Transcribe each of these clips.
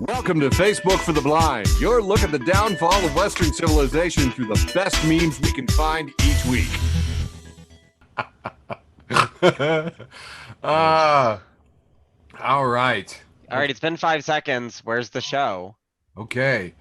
Welcome to Facebook for the Blind, your look at the downfall of Western civilization through the best memes we can find each week. All right. All right, it's been 5 seconds. Where's the show? Okay.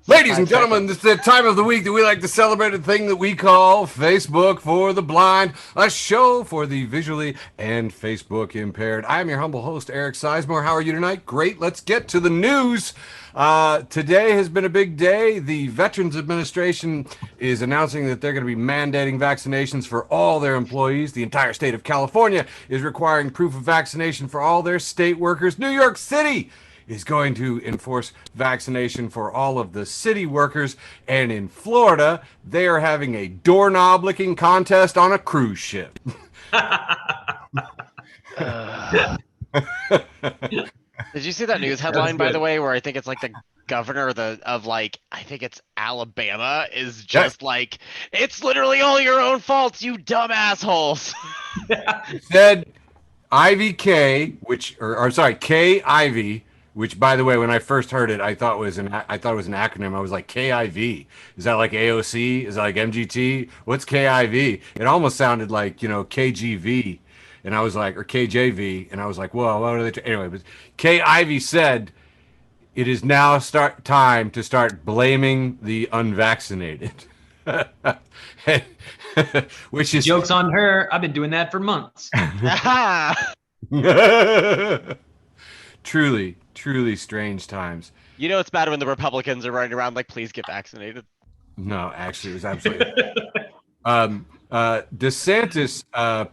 Ladies and gentlemen, this is the time of the week that we like to celebrate a thing that we call Facebook for the Blind, a show for the visually and Facebook impaired. I am your humble host, Eric Sizemore. How are you tonight? Great. Let's get to the news. Today has been a big day. The Veterans Administration is announcing that they're going to be mandating vaccinations for all their employees. The entire state of California is requiring proof of vaccination for all their state workers. New York City is going to enforce vaccination for all of the city workers. And in Florida, they are having a doorknob licking contest on a cruise ship. Did you see that news headline, by the way, where I think it's like the governor of I think it's Alabama is just like, it's literally all your own fault, you dumb assholes. Said Ivey K, K Ivey, which, by the way, when I first heard it, I thought it was an acronym. I was like, KIV. Is that like AOC? Is that like MGT? What's KIV? It almost sounded like, KGV. And I was like, or KJV. And I was like, well, what are they? Anyway, but K Ivey said, it is now time to start blaming the unvaccinated. Which is joke's on her. I've been doing that for months. Truly strange times. You know it's bad when the Republicans are running around like, please get vaccinated. No, actually, it was absolutely. DeSantis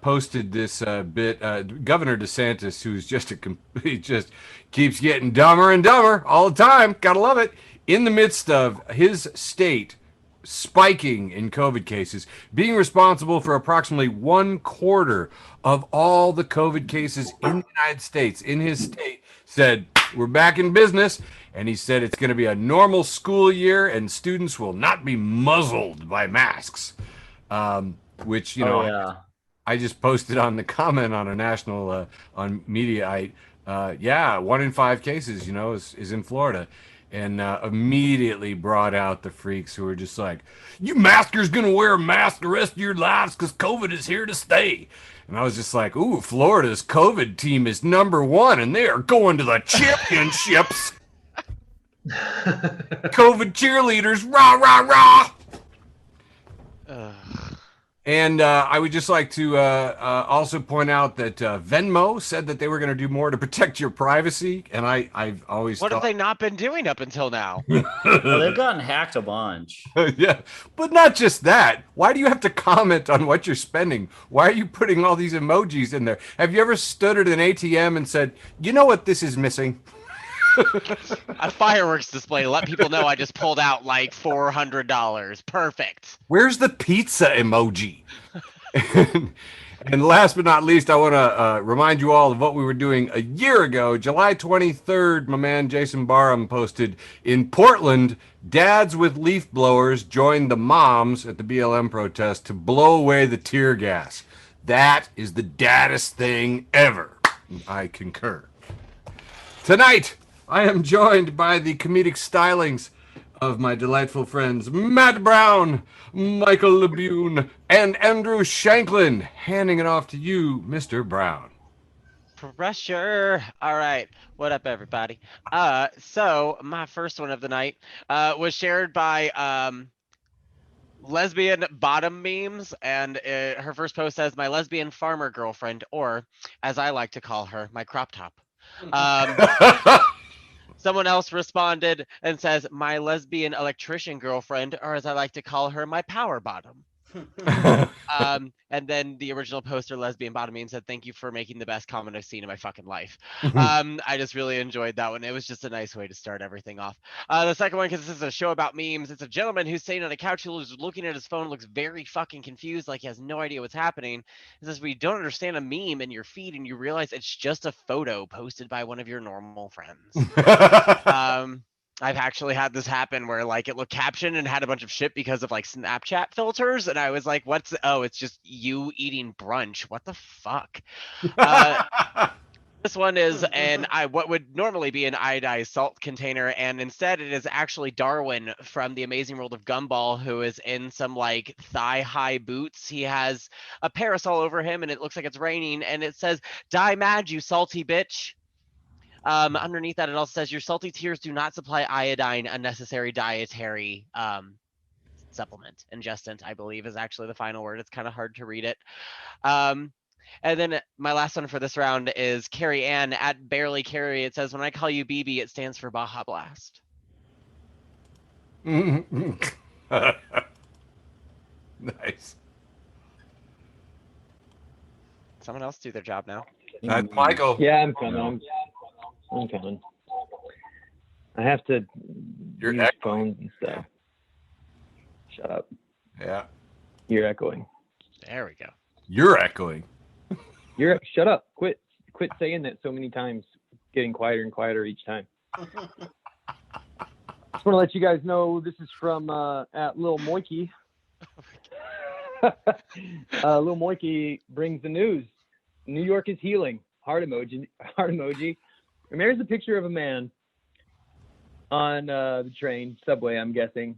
posted this bit. Governor DeSantis, who's he just keeps getting dumber and dumber all the time. Gotta love it. In the midst of his state spiking in COVID cases, being responsible for approximately 1/4 of all the COVID cases in the United States, in his state, said, we're back in business. And he said it's going to be a normal school year and students will not be muzzled by masks. Which, I just posted on the comment on a national, on Mediaite. 1 in 5 cases, is in Florida. And immediately brought out the freaks who were just like, you maskers going to wear a mask the rest of your lives because COVID is here to stay. And I was just like, ooh, Florida's COVID team is #1 and they are going to the championships. COVID cheerleaders, rah, rah, rah. And I would just like to also point out that Venmo said that they were going to do more to protect your privacy. And I've always What have they not been doing up until now? Well, they've gotten hacked a bunch. Yeah, but not just that. Why do you have to comment on what you're spending? Why are you putting all these emojis in there? Have you ever stood at an ATM and said, you know what this is missing? A fireworks display to let people know I just pulled out like $400. Perfect. Where's the pizza emoji? And last but not least, I want to remind you all of what we were doing a year ago. July 23rd, my man Jason Barham posted, in Portland, dads with leaf blowers joined the moms at the BLM protest to blow away the tear gas. That is the daddest thing ever. I concur. Tonight, I am joined by the comedic stylings of my delightful friends Matt Brown, Michael Buhn, and Andrew Shankland. Handing it off to you, Mr. Brown. Pressure. All right. What up, everybody? So my first one of the night was shared by lesbian bottom memes, and her first post says, my lesbian farmer girlfriend, or as I like to call her, my crop top. Someone else responded and says, my lesbian electrician girlfriend, or as I like to call her, my power bottom. And then the original poster, lesbian bottom meme, said, thank you for making the best comment I've seen in my fucking life. I just really enjoyed that one. It was just a nice way to start everything off. The second one, because this is a show about memes, it's a gentleman who's sitting on a couch who's looking at his phone, looks very fucking confused, like he has no idea what's happening. It says, we don't understand a meme in your feed and you realize it's just a photo posted by one of your normal friends. I've actually had this happen where like it looked captioned and had a bunch of shit because of like Snapchat filters, and I was like, it's just you eating brunch. What the fuck? The This one is what would normally be an iodized salt container, and instead it is actually Darwin from The Amazing World of Gumball, who is in some like thigh-high boots. He has a parasol over him, and it looks like it's raining, and it says, "Die mad, you salty bitch." Underneath that, it also says, "Your salty tears do not supply iodine, unnecessary dietary supplement." Ingestant, I believe, is actually the final word. It's kind of hard to read it. And then my last one for this round is Carrie Ann at Barely Carrie. It says, "When I call you BB, it stands for Baja Blast." Nice. Someone else do their job now. That's Michael. Yeah, I'm coming. I'm coming. I have to You're use echoing. phones and stuff. Shut up. Yeah. You're echoing. There we go. You're echoing. Shut up. Quit saying that so many times. Getting quieter and quieter each time. Just want to let you guys know this is from at Lil Moikey. Lil Moikey brings the news. New York is healing. Heart emoji. Heart emoji. And there's a picture of a man on the train, subway, I'm guessing,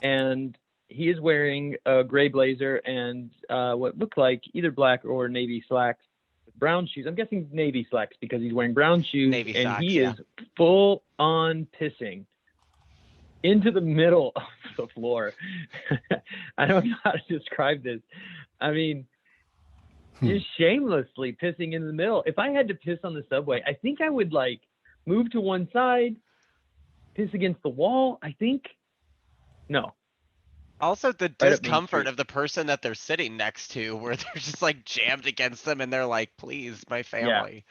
and he is wearing a gray blazer and what look like either black or navy slacks, brown shoes. I'm guessing navy slacks because he's wearing brown shoes, Navy and socks, he yeah. is full on pissing into the middle of the floor. I don't know how to describe this. I mean, just shamelessly pissing in the middle. If I had to piss on the subway, I think I would like move to one side, piss against the wall. I think no. Also, the Right up Main discomfort Street. of the person that they're sitting next to, where they're just like jammed against them, and they're like, "Please, my family."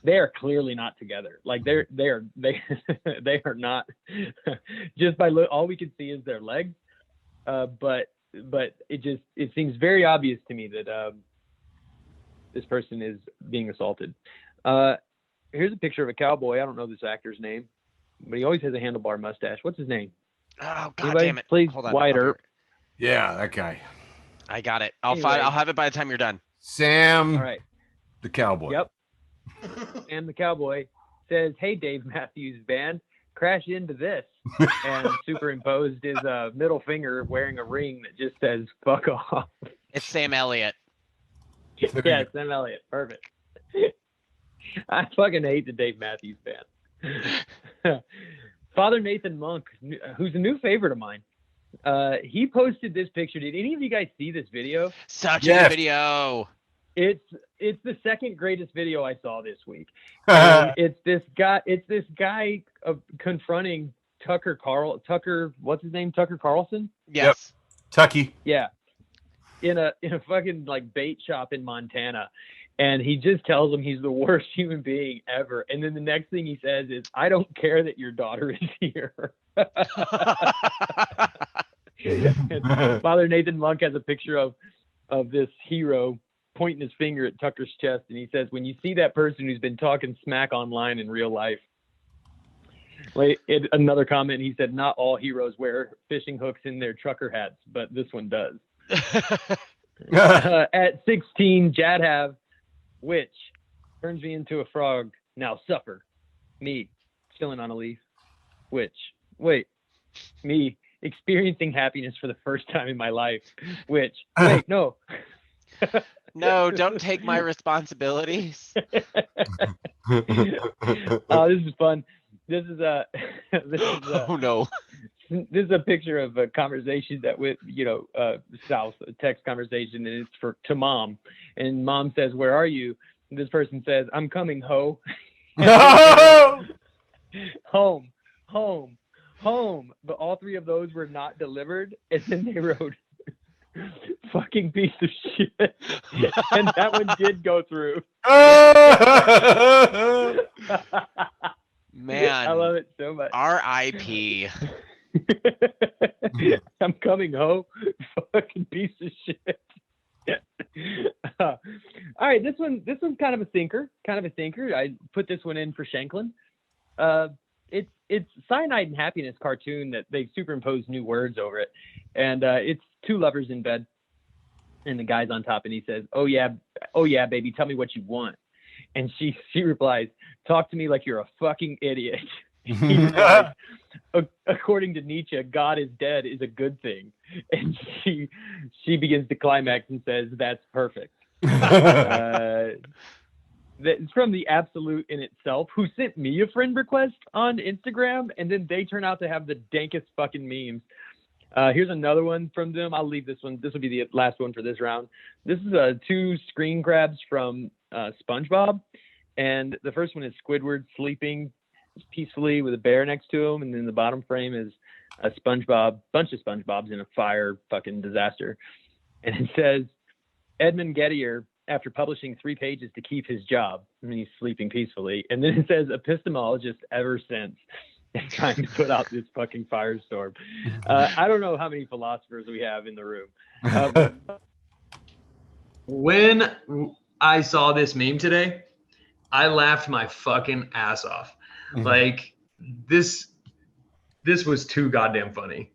They are clearly not together. Like they are not. Just by all we can see is their legs. But it seems very obvious to me that this person is being assaulted. Here's a picture of a cowboy. I don't know this actor's name, but he always has a handlebar mustache. What's his name? Oh God Anybody? damn it! Please, Hold on. Wyatt I'll be- Earp. Yeah, that guy. I got it. I'll Anyway. I'll have it by the time you're done. Sam, All right. the cowboy. Yep. And the cowboy says, "Hey, Dave Matthews Band, crash into this," and superimposed his middle finger wearing a ring that just says "fuck off." It's Sam Elliott. Yeah, Sam Elliott. Perfect. I fucking hate the Dave Matthews Band. Father Nathan Monk, who's a new favorite of mine, he posted this picture. Did any of you guys see this video? Such a Yes. good video. It's the second greatest video I saw this week. And it's this guy confronting Tucker, what's his name? Tucker Carlson? Yes. Tucky. Yeah. In a fucking like bait shop in Montana. And he just tells him he's the worst human being ever. And then the next thing he says is, "I don't care that your daughter is here." And Father Nathan Monk has a picture of this hero pointing his finger at Tucker's chest, and he says, "When you see that person who's been talking smack online in real life," like another comment, he said, "Not all heroes wear fishing hooks in their trucker hats, but this one does." At 16, Jadhav, which turns me into a frog. Now suffer. Me, chilling on a leaf. Which, wait, me, experiencing happiness for the first time in my life. Which, wait, no. No, don't take my responsibilities. Oh, this is fun. This is Oh no. this is a picture of a conversation that with South, a text conversation, and it's to mom, and mom says, "Where are you?" And this person says, "I'm coming, ho." No! Home, home, home. But all three of those were not delivered, and then they wrote, "Fucking piece of shit," and that one did go through. Man. I love it so much. R.I.P. I'm coming home. Fucking piece of shit. All right, this one's kind of a thinker. I put this one in for Shankland. It's Cyanide and Happiness cartoon that they superimposed new words over it, and it's two lovers in bed, and the guy's on top, and he says, oh yeah, baby, tell me what you want." And she replies, "Talk to me like you're a fucking idiot." He replies, "According to Nietzsche, God is dead is a good thing." And she begins to climax and says, "That's perfect." That's from the Absolute in itself, who sent me a friend request on Instagram, and then they turn out to have the dankest fucking memes. Here's another one from them. I'll leave this one. This will be the last one for this round. This is 2 screen grabs from SpongeBob, and the first one is Squidward sleeping peacefully with a bear next to him, and then the bottom frame is a bunch of SpongeBobs in a fire fucking disaster, and it says, "Edmund Gettier, after publishing 3 pages to keep his job," and he's sleeping peacefully, and then it says, "Epistemologist ever since," and trying to put out this fucking firestorm. I don't know how many philosophers we have in the room. When I saw this meme today, I laughed my fucking ass off. Like this was too goddamn funny.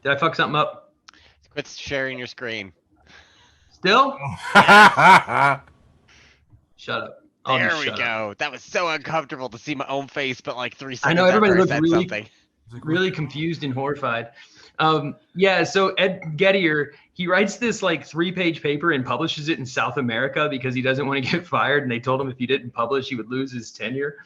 Did I fuck something up? Quit sharing your screen. Still? Shut up. I'll There just we shut go. up. That was so uncomfortable to see my own face, but like 3 I seconds know everybody after I looked said really, something. really confused and horrified. Yeah, so Ed Gettier, he writes this like 3-page paper and publishes it in South America because he doesn't want to get fired. And they told him if he didn't publish, he would lose his tenure.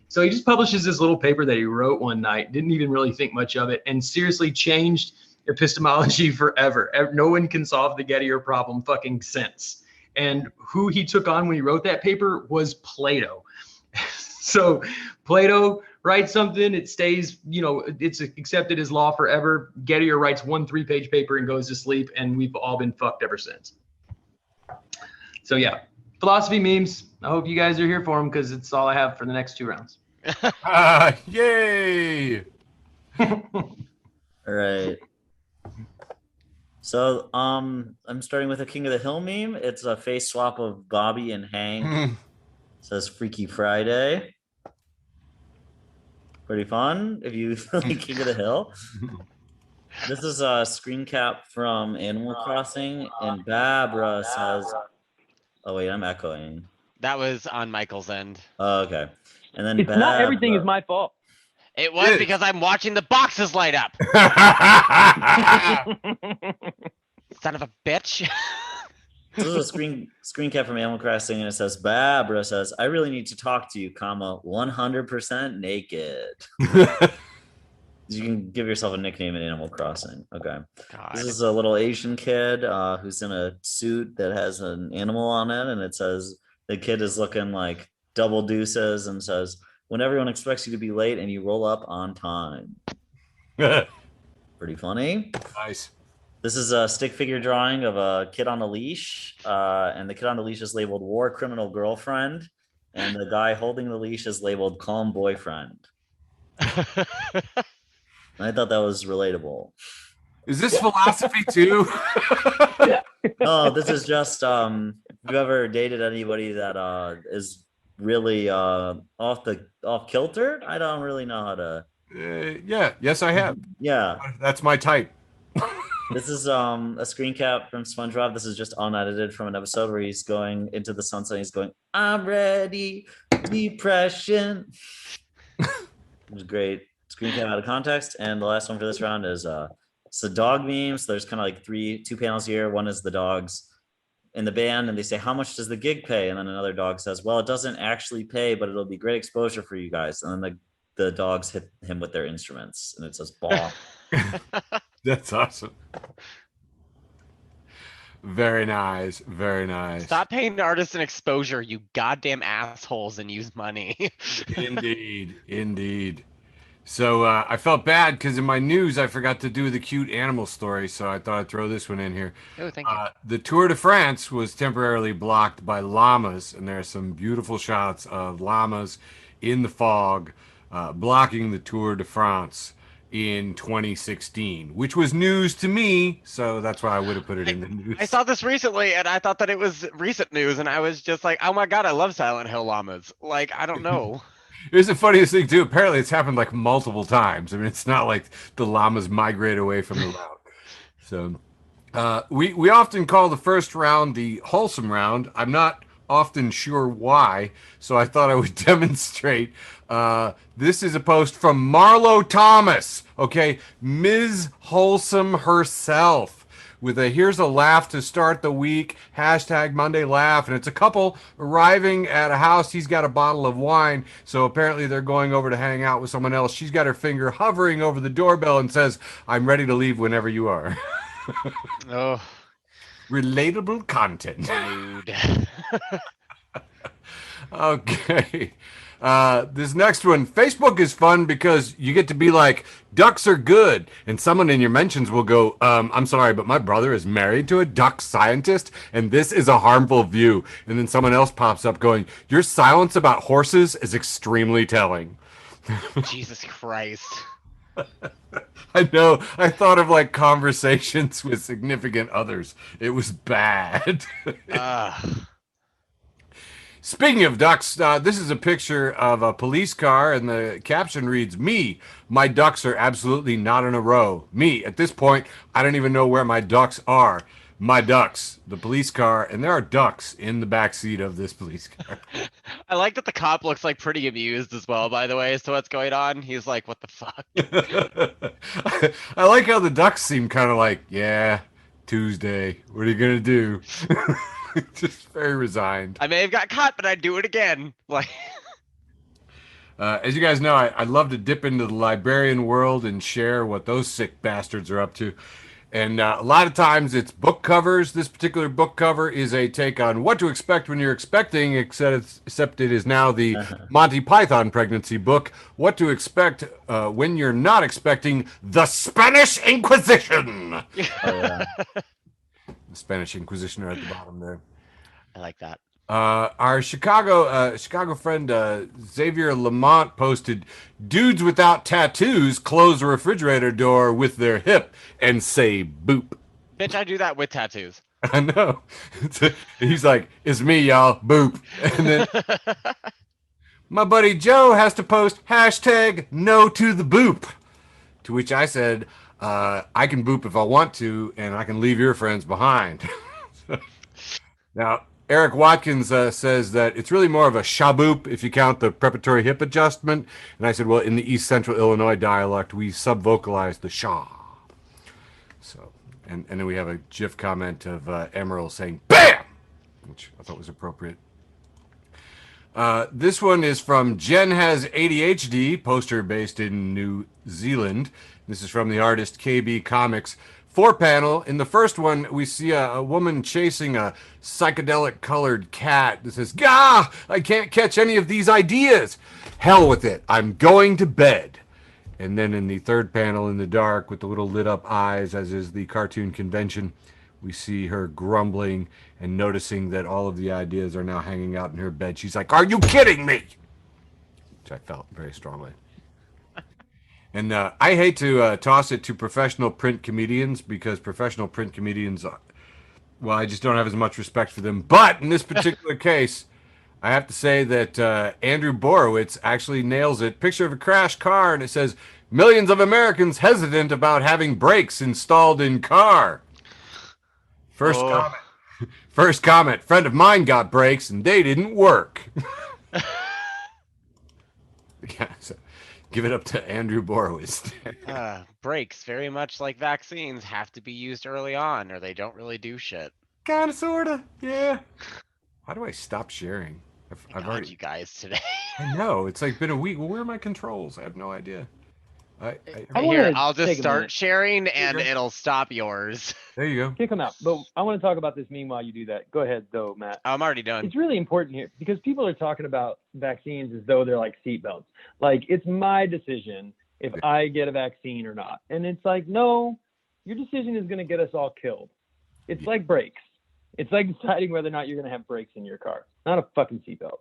So he just publishes this little paper that he wrote one night, didn't even really think much of it, and seriously changed epistemology forever. No one can solve the Gettier problem fucking since. And who he took on when he wrote that paper was Plato. So Plato writes something, it stays, it's accepted as law forever. Gettier writes 1 3-page paper and goes to sleep, and we've all been fucked ever since. So yeah, philosophy memes. I hope you guys are here for them because it's all I have for the next 2 rounds. Yay! All right. So I'm starting with a King of the Hill meme. It's a face swap of Bobby and Hank. It says Freaky Friday. Pretty fun if you like King of the Hill. This is a screen cap from Animal Crossing, and Barbara says, "Oh wait, I'm echoing." That was on Michael's end. Oh, okay. And then It's not everything is my fault. It was because I'm watching the boxes light up. Son of a bitch. This is a screen cap from Animal Crossing, and it says, Barbara says, "I really need to talk to you, 100% naked." You can give yourself a nickname in Animal Crossing. Okay. God. This is a little Asian kid who's in a suit that has an animal on it, and it says the kid is looking like double deuces and says, "When everyone expects you to be late and you roll up on time." Pretty funny. Nice. This is a stick figure drawing of a kid on a leash, and the kid on the leash is labeled War Criminal Girlfriend, and the guy holding the leash is labeled Calm Boyfriend. I thought that was relatable. Is this philosophy too? No, this is just if you ever dated anybody that is really off kilter. I don't really know how to. Yeah. Yes, I have. Yeah. That's my type. This is a screen cap from SpongeBob. This is just unedited from an episode where he's going into the sunset. And he's going, "I'm ready, depression." It was great. Screen cap out of context. And the last one for this round is it's a dog meme. So there's kind of like 2 panels here. One is the dogs in the band, and they say, "How much does the gig pay?" And then another dog says, "Well, it doesn't actually pay, but it'll be great exposure for you guys." And then the dogs hit him with their instruments, and it says, "Ball." That's awesome. Very nice. Very nice. Stop paying artists an exposure, you goddamn assholes, and use money. Indeed. So I felt bad because in my news I forgot to do the cute animal story, so I thought I'd throw this one in here. Oh, thank you. The Tour de France was temporarily blocked by llamas, and there are some beautiful shots of llamas in the fog blocking the Tour de France in 2016, which was news to me, so that's why I would have put it in the news. I saw this recently, and I thought that it was recent news, and I was just like, oh my god, I love Silent Hill llamas. Like, I don't know. Here's the funniest thing too. Apparently, it's happened like multiple times. I mean, it's not like the llamas migrate away from the route. So, we often call the first round the wholesome round. I'm not often sure why, so I thought I would demonstrate. This is a post from Marlo Thomas, okay, Ms. Wholesome herself, with a here's a laugh to start the week, hashtag Monday laugh. And it's a couple arriving at a house. He's got a bottle of wine, so apparently they're going over to hang out with someone else. She's got her finger hovering over the doorbell and says, I'm ready to leave whenever you are. Oh, Relatable content. dude. Okay. This next one, Facebook is fun because you get to be like, ducks are good. And someone in your mentions will go, I'm sorry, but my brother is married to a duck scientist, and this is a harmful view. And then someone else pops up going, your silence about horses is extremely telling. Jesus Christ. I know. I thought of like conversations with significant others. It was bad. Speaking of ducks, this is a picture of a police car, and the caption reads, me, my ducks are absolutely not in a row. Me, at this point, I don't even know where my ducks are. My ducks, the police car, and there are ducks in the back seat of this police car. I like that the cop looks like pretty amused as well, by the way, as to what's going on. He's like, what the fuck? I like how the ducks seem kind of like, yeah, Tuesday, what are you going to do? Just very resigned. I may have got caught, but I'd do it again. Like, as you guys know, I love to dip into the librarian world and share what those sick bastards are up to. And a lot of times it's book covers. This particular book cover is a take on what to expect when you're expecting, except it is now the Monty Python pregnancy book, What to Expect When You're Not Expecting the Spanish Inquisition. Oh, yeah. The Spanish Inquisition are at the bottom there. I like that. Our Chicago friend Xavier Lamont posted, dudes without tattoos close a refrigerator door with their hip and say boop. Bitch, I do that with tattoos. I know. He's like, it's me, y'all, boop. And then my buddy Joe has to post hashtag no to the boop. To which I said, I can boop if I want to, and I can leave your friends behind. Now, Eric Watkins says that it's really more of a shaboop if you count the preparatory hip adjustment. And I said, well, in the East Central Illinois dialect, we sub-vocalize the sha. So, and then we have a GIF comment of Emerald saying, BAM! Which I thought was appropriate. This one is from Jen Has ADHD, poster based in New Zealand. This is from the artist KB Comics. 4-panel. In the first one, we see a woman chasing a psychedelic colored cat that says, Gah! I can't catch any of these ideas. Hell with it. I'm going to bed. And then in the third panel, in the dark, with the little lit up eyes, as is the cartoon convention, we see her grumbling and noticing that all of the ideas are now hanging out in her bed. She's like, are you kidding me? Which I felt very strongly. And I hate to toss it to professional print comedians, because professional print comedians, well, I just don't have as much respect for them. But in this particular case, I have to say that Andrew Borowitz actually nails it. Picture of a crashed car, and it says, millions of Americans hesitant about having brakes installed in car. First comment, friend of mine got brakes, and they didn't work. Yeah, so give it up to Andrew Borowitz. Breaks, very much like vaccines, have to be used early on or they don't really do shit. Kind of, sort of, yeah. How do I stop sharing? I've God, already. you guys today. I know, it's like been a week. Well, where are my controls? I have no idea. I Here, wanna I'll just take a start minute. sharing and it'll stop yours. There you go. Kick them out. But I want to talk about this meme while you do that. Go ahead, though, Matt. I'm already done. It's really important here because people are talking about vaccines as though they're like seatbelts. Like, it's my decision if I get a vaccine or not. And it's like, no, your decision is going to get us all killed. It's like brakes. It's like deciding whether or not you're going to have brakes in your car, not a fucking seatbelt.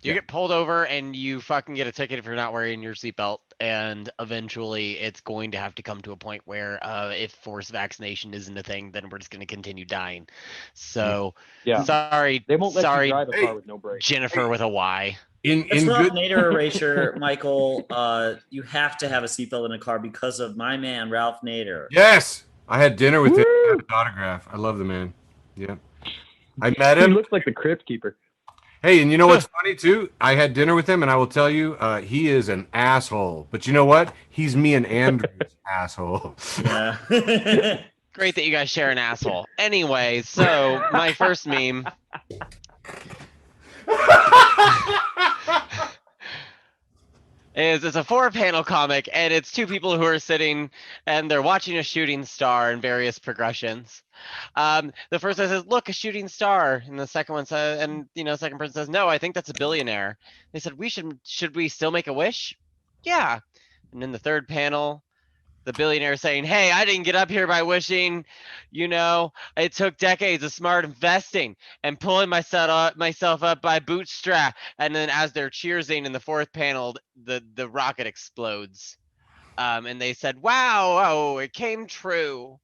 You get pulled over and you fucking get a ticket if you're not wearing your seatbelt. And eventually it's going to have to come to a point where if forced vaccination isn't a thing, then we're just going to continue dying. So, Yeah. sorry, They won't let sorry, you drive a car with no brakes. Jennifer with a Y. It's In Ralph good. Nader erasure, Michael. You have to have a seatbelt in a car because of my man, Ralph Nader. Yes, I had dinner with him. I had his autograph. I love the man. Yeah, I met He him. looks like the Crypt Keeper. Hey, and you know what's funny too? I had dinner with him, and I will tell you, he is an asshole. But you know what? He's me and Andrew's asshole. Yeah. Great that you guys share an asshole. Anyway, so my first meme. It's a 4-panel comic, and it's 2 people who are sitting and they're watching a shooting star in various progressions. The first one says, "Look, a shooting star," and the second one says, and second person says, "No, I think that's a billionaire." They said, "Should we still make a wish?" Yeah. And in the third panel, the billionaire saying, "Hey, I didn't get up here by wishing. It took decades of smart investing and pulling myself up by bootstrap." And then as they're cheersing in the fourth panel, the rocket explodes. And they said, "Wow, oh, it came true."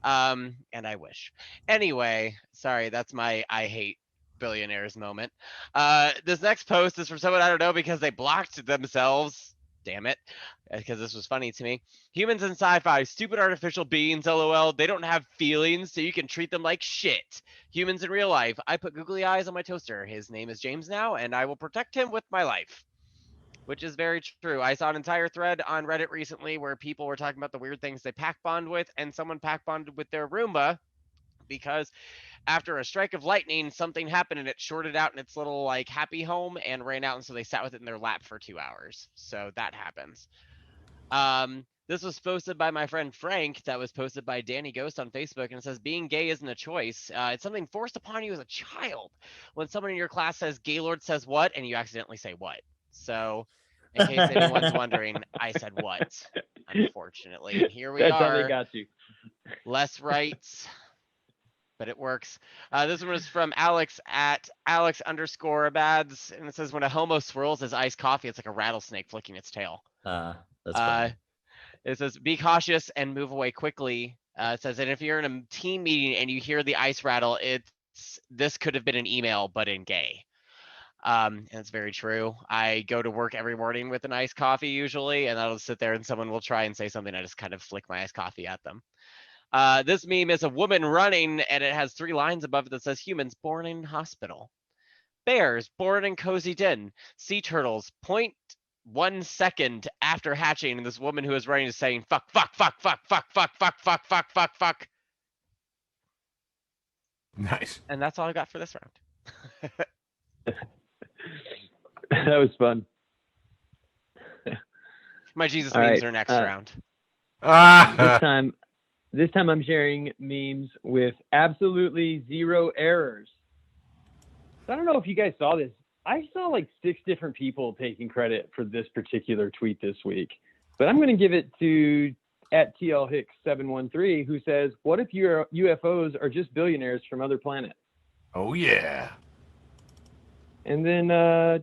And I wish. Anyway, sorry, that's my I hate billionaires moment. This next post is from someone I don't know because they blocked themselves. Damn it, because this was funny to me. "Humans in sci-fi, stupid artificial beings, lol. They don't have feelings, so you can treat them like shit. Humans in real life. I put googly eyes on my toaster. His name is James now, and I will protect him with my life." Which is very true. I saw an entire thread on Reddit recently where people were talking about the weird things they pack bond with, and someone pack bonded with their Roomba because after a strike of lightning, something happened and it shorted out in its little like happy home and ran out, and so they sat with it in their lap for 2 hours. So that happens. This was posted by my friend Frank. That was posted by Danny Ghost on Facebook, and it says, "Being gay isn't a choice. It's something forced upon you as a child. When someone in your class says, 'Gaylord says what?' and you accidentally say what." So, in case anyone's wondering, I said what, unfortunately. And here we That's how they are. got you. Less rights, but it works. This one was from Alex at Alex_abads, and it says, "When a homo swirls his iced coffee, it's like a rattlesnake flicking its tail." That's Uh, funny. it says, "Be cautious and move away quickly." It says, "And if you're in a team meeting and you hear the ice rattle, this could have been an email, but in gay." And it's very true. I go to work every morning with an iced coffee usually, and I'll sit there and someone will try and say something. I just kind of flick my iced coffee at them. This meme is a woman running, and it has 3 lines above it that says, "Humans born in hospital. Bears born in cozy den. Sea turtles 0.1 second after hatching." And this woman who is running is saying, "Fuck, fuck, fuck, fuck, fuck, fuck, fuck, fuck, fuck, fuck, fuck." Nice. And that's all I got for this round. That was fun. My Jesus All memes right, are next round. This time I'm sharing memes with absolutely 0 errors. So I don't know if you guys saw this. I saw like 6 different people taking credit for this particular tweet this week, but I'm going to give it to at TLHicks713, who says, "What if your UFOs are just billionaires from other planets?" Oh yeah. And then, I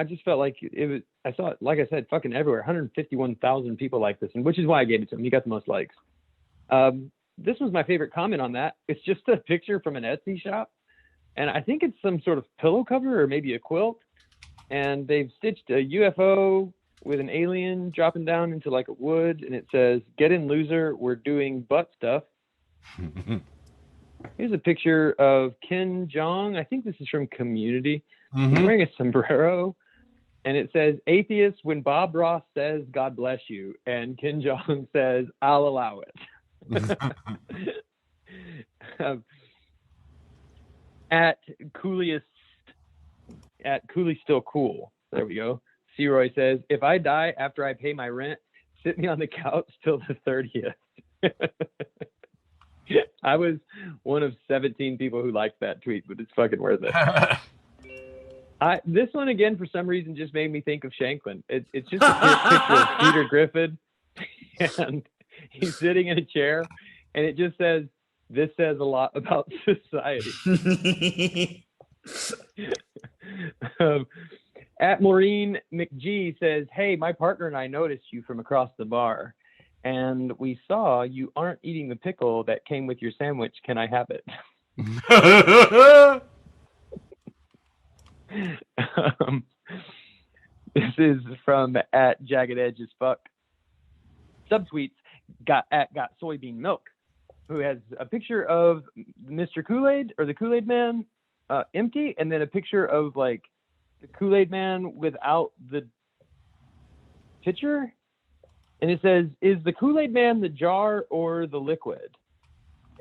just felt like it was, I saw it, like I said, fucking everywhere. 151,000 people like this, and which is why I gave it to him. He got the most likes. This was my favorite comment on that. It's just a picture from an Etsy shop, and I think it's some sort of pillow cover or maybe a quilt. And they've stitched a UFO with an alien dropping down into like a wood, and it says, "Get in, loser. We're doing butt stuff." Here's a picture of Ken Jeong. I think this is from Community. He's wearing a sombrero, and it says, "Atheist when Bob Ross says God bless you," and Ken Jeong says, "I'll allow it." At Cooley Still Cool. There we go. C-Roy says, "If I die after I pay my rent, sit me on the couch till the 30th. I was one of 17 people who liked that tweet, but it's fucking worth it. This one, again, for some reason, just made me think of Shankland. It's just a picture of Peter Griffin, and he's sitting in a chair, and it just says, "This says a lot about society." At Maureen McGee says, "Hey, my partner and I noticed you from across the bar, and we saw you aren't eating the pickle that came with your sandwich. Can I have it?" This is from at Jagged Edge as fuck. Subtweets got soybean milk, who has a picture of Mr. Kool-Aid or the Kool-Aid Man empty, and then a picture of like the Kool-Aid man without the pitcher, and it says, "Is the Kool-Aid man the jar or the liquid?"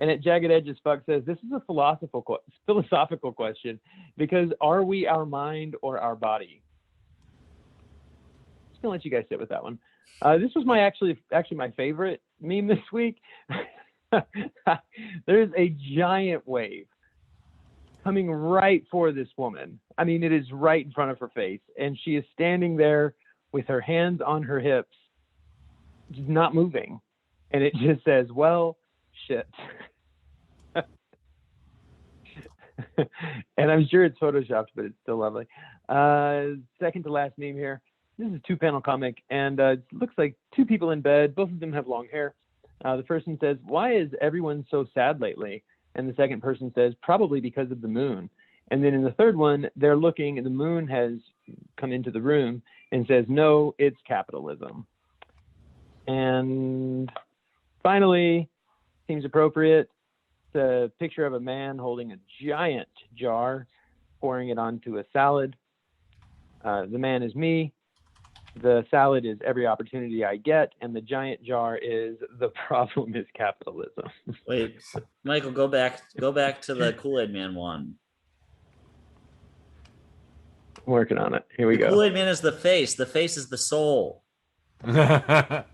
And at Jagged Edge as Fuck says, "This is a philosophical question, because are we our mind or our body?" Just gonna let you guys sit with that one. This was my actually my favorite meme this week. There's a giant wave coming right for this woman. I mean, it is right in front of her face, and she is standing there with her hands on her hips, just not moving. And it just says, "Well, shit." And I'm sure it's photoshopped, but it's still lovely. Second to last meme here. This is a 2-panel comic, and it looks like 2 people in bed. Both of them have long hair. The first one says, "Why is everyone so sad lately?" And the second person says, "Probably because of the moon." And then in the third one, they're looking, and the moon has come into the room and says, "No, it's capitalism." And finally, seems appropriate, it's a picture of a man holding a giant jar, pouring it onto a salad. The man is me. The salad is every opportunity I get, and the giant jar is the problem is capitalism. Wait, Michael, go back to the Kool-Aid Man one. I'm working on it. Here we The go. Kool-Aid Man is the face. The face is the soul. Well,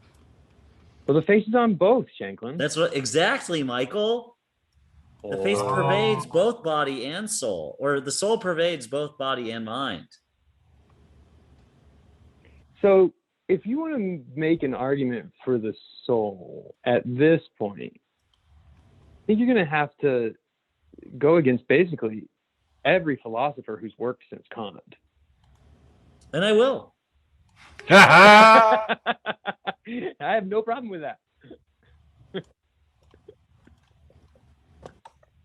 the face is on both, Shankland. That's what exactly, Michael. The face pervades both body and soul, or the soul pervades both body and mind. So if you want to make an argument for the soul at this point, I think you're going to have to go against basically every philosopher who's worked since Kant. And I will. I have no problem with that.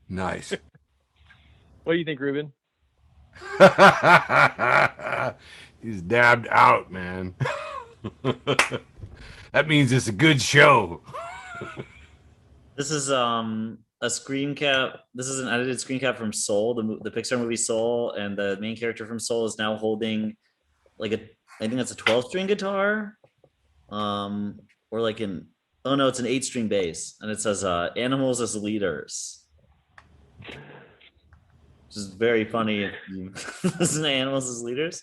Nice. What do you think, Ruben? He's dabbed out, man. That means it's a good show. This is a screen cap. This is an edited screen cap from Soul, the Pixar movie Soul, and the main character from Soul is now holding like I think that's a 12-string guitar, or like it's an 8-string bass, and it says "Animals as Leaders," which is very funny. If you listen to Animals as Leaders.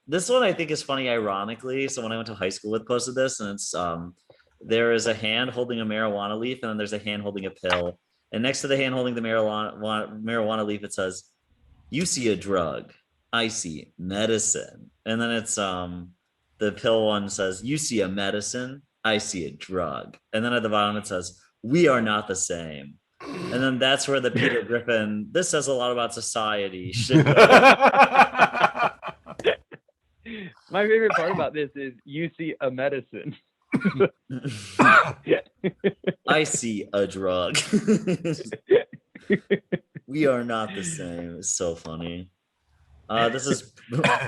This one I think is funny, ironically. Someone I went to high school with posted this, and it's there is a hand holding a marijuana leaf, and then there's a hand holding a pill. And next to the hand holding the marijuana leaf, it says, "You see a drug, I see medicine." And then it's the pill one says, "You see a medicine, I see a drug." And then at the bottom it says, "We are not the same." And then that's where the Peter Griffin, "This says a lot about society," should go. My favorite part about this is you see a medicine. I see a drug. We are not the same. It's so funny. This is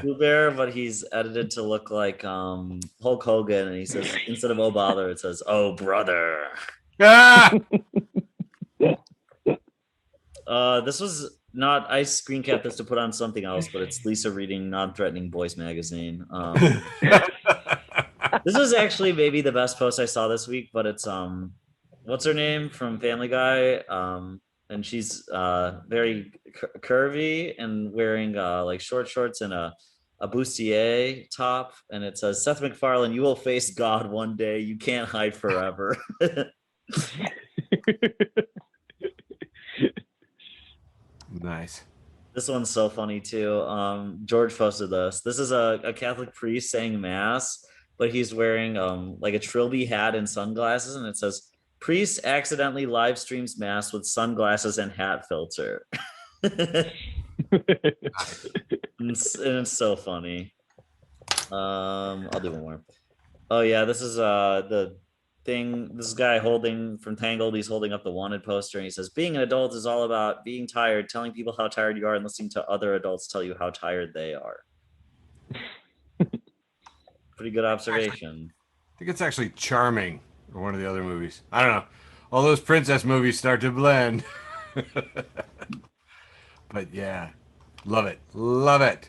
Pooh Bear, but he's edited to look like Hulk Hogan, and he says, instead of "oh bother," it says "oh brother." This was not, I screen capped this to put on something else, but it's Lisa reading Non-Threatening Boys magazine. This is actually maybe the best post I saw this week, but it's what's her name from Family Guy, and she's very curvy and wearing like short shorts and a bustier top, and it says, "Seth MacFarlane, you will face God one day. You can't hide forever." Nice. This one's so funny too. George posted this. This is a Catholic priest saying mass, but he's wearing like a trilby hat and sunglasses, and it says, "Priest accidentally live streams mass with sunglasses and hat filter." and it's so funny. I'll do one more. Oh yeah, this is the thing. This guy holding from Tangled, he's holding up the wanted poster, and he says, "Being an adult is all about being tired, telling people how tired you are, and listening to other adults tell you how tired they are." Pretty good observation. I think it's actually Charming, or one of the other movies. I don't know. All those princess movies start to blend. But yeah, love it. Love it.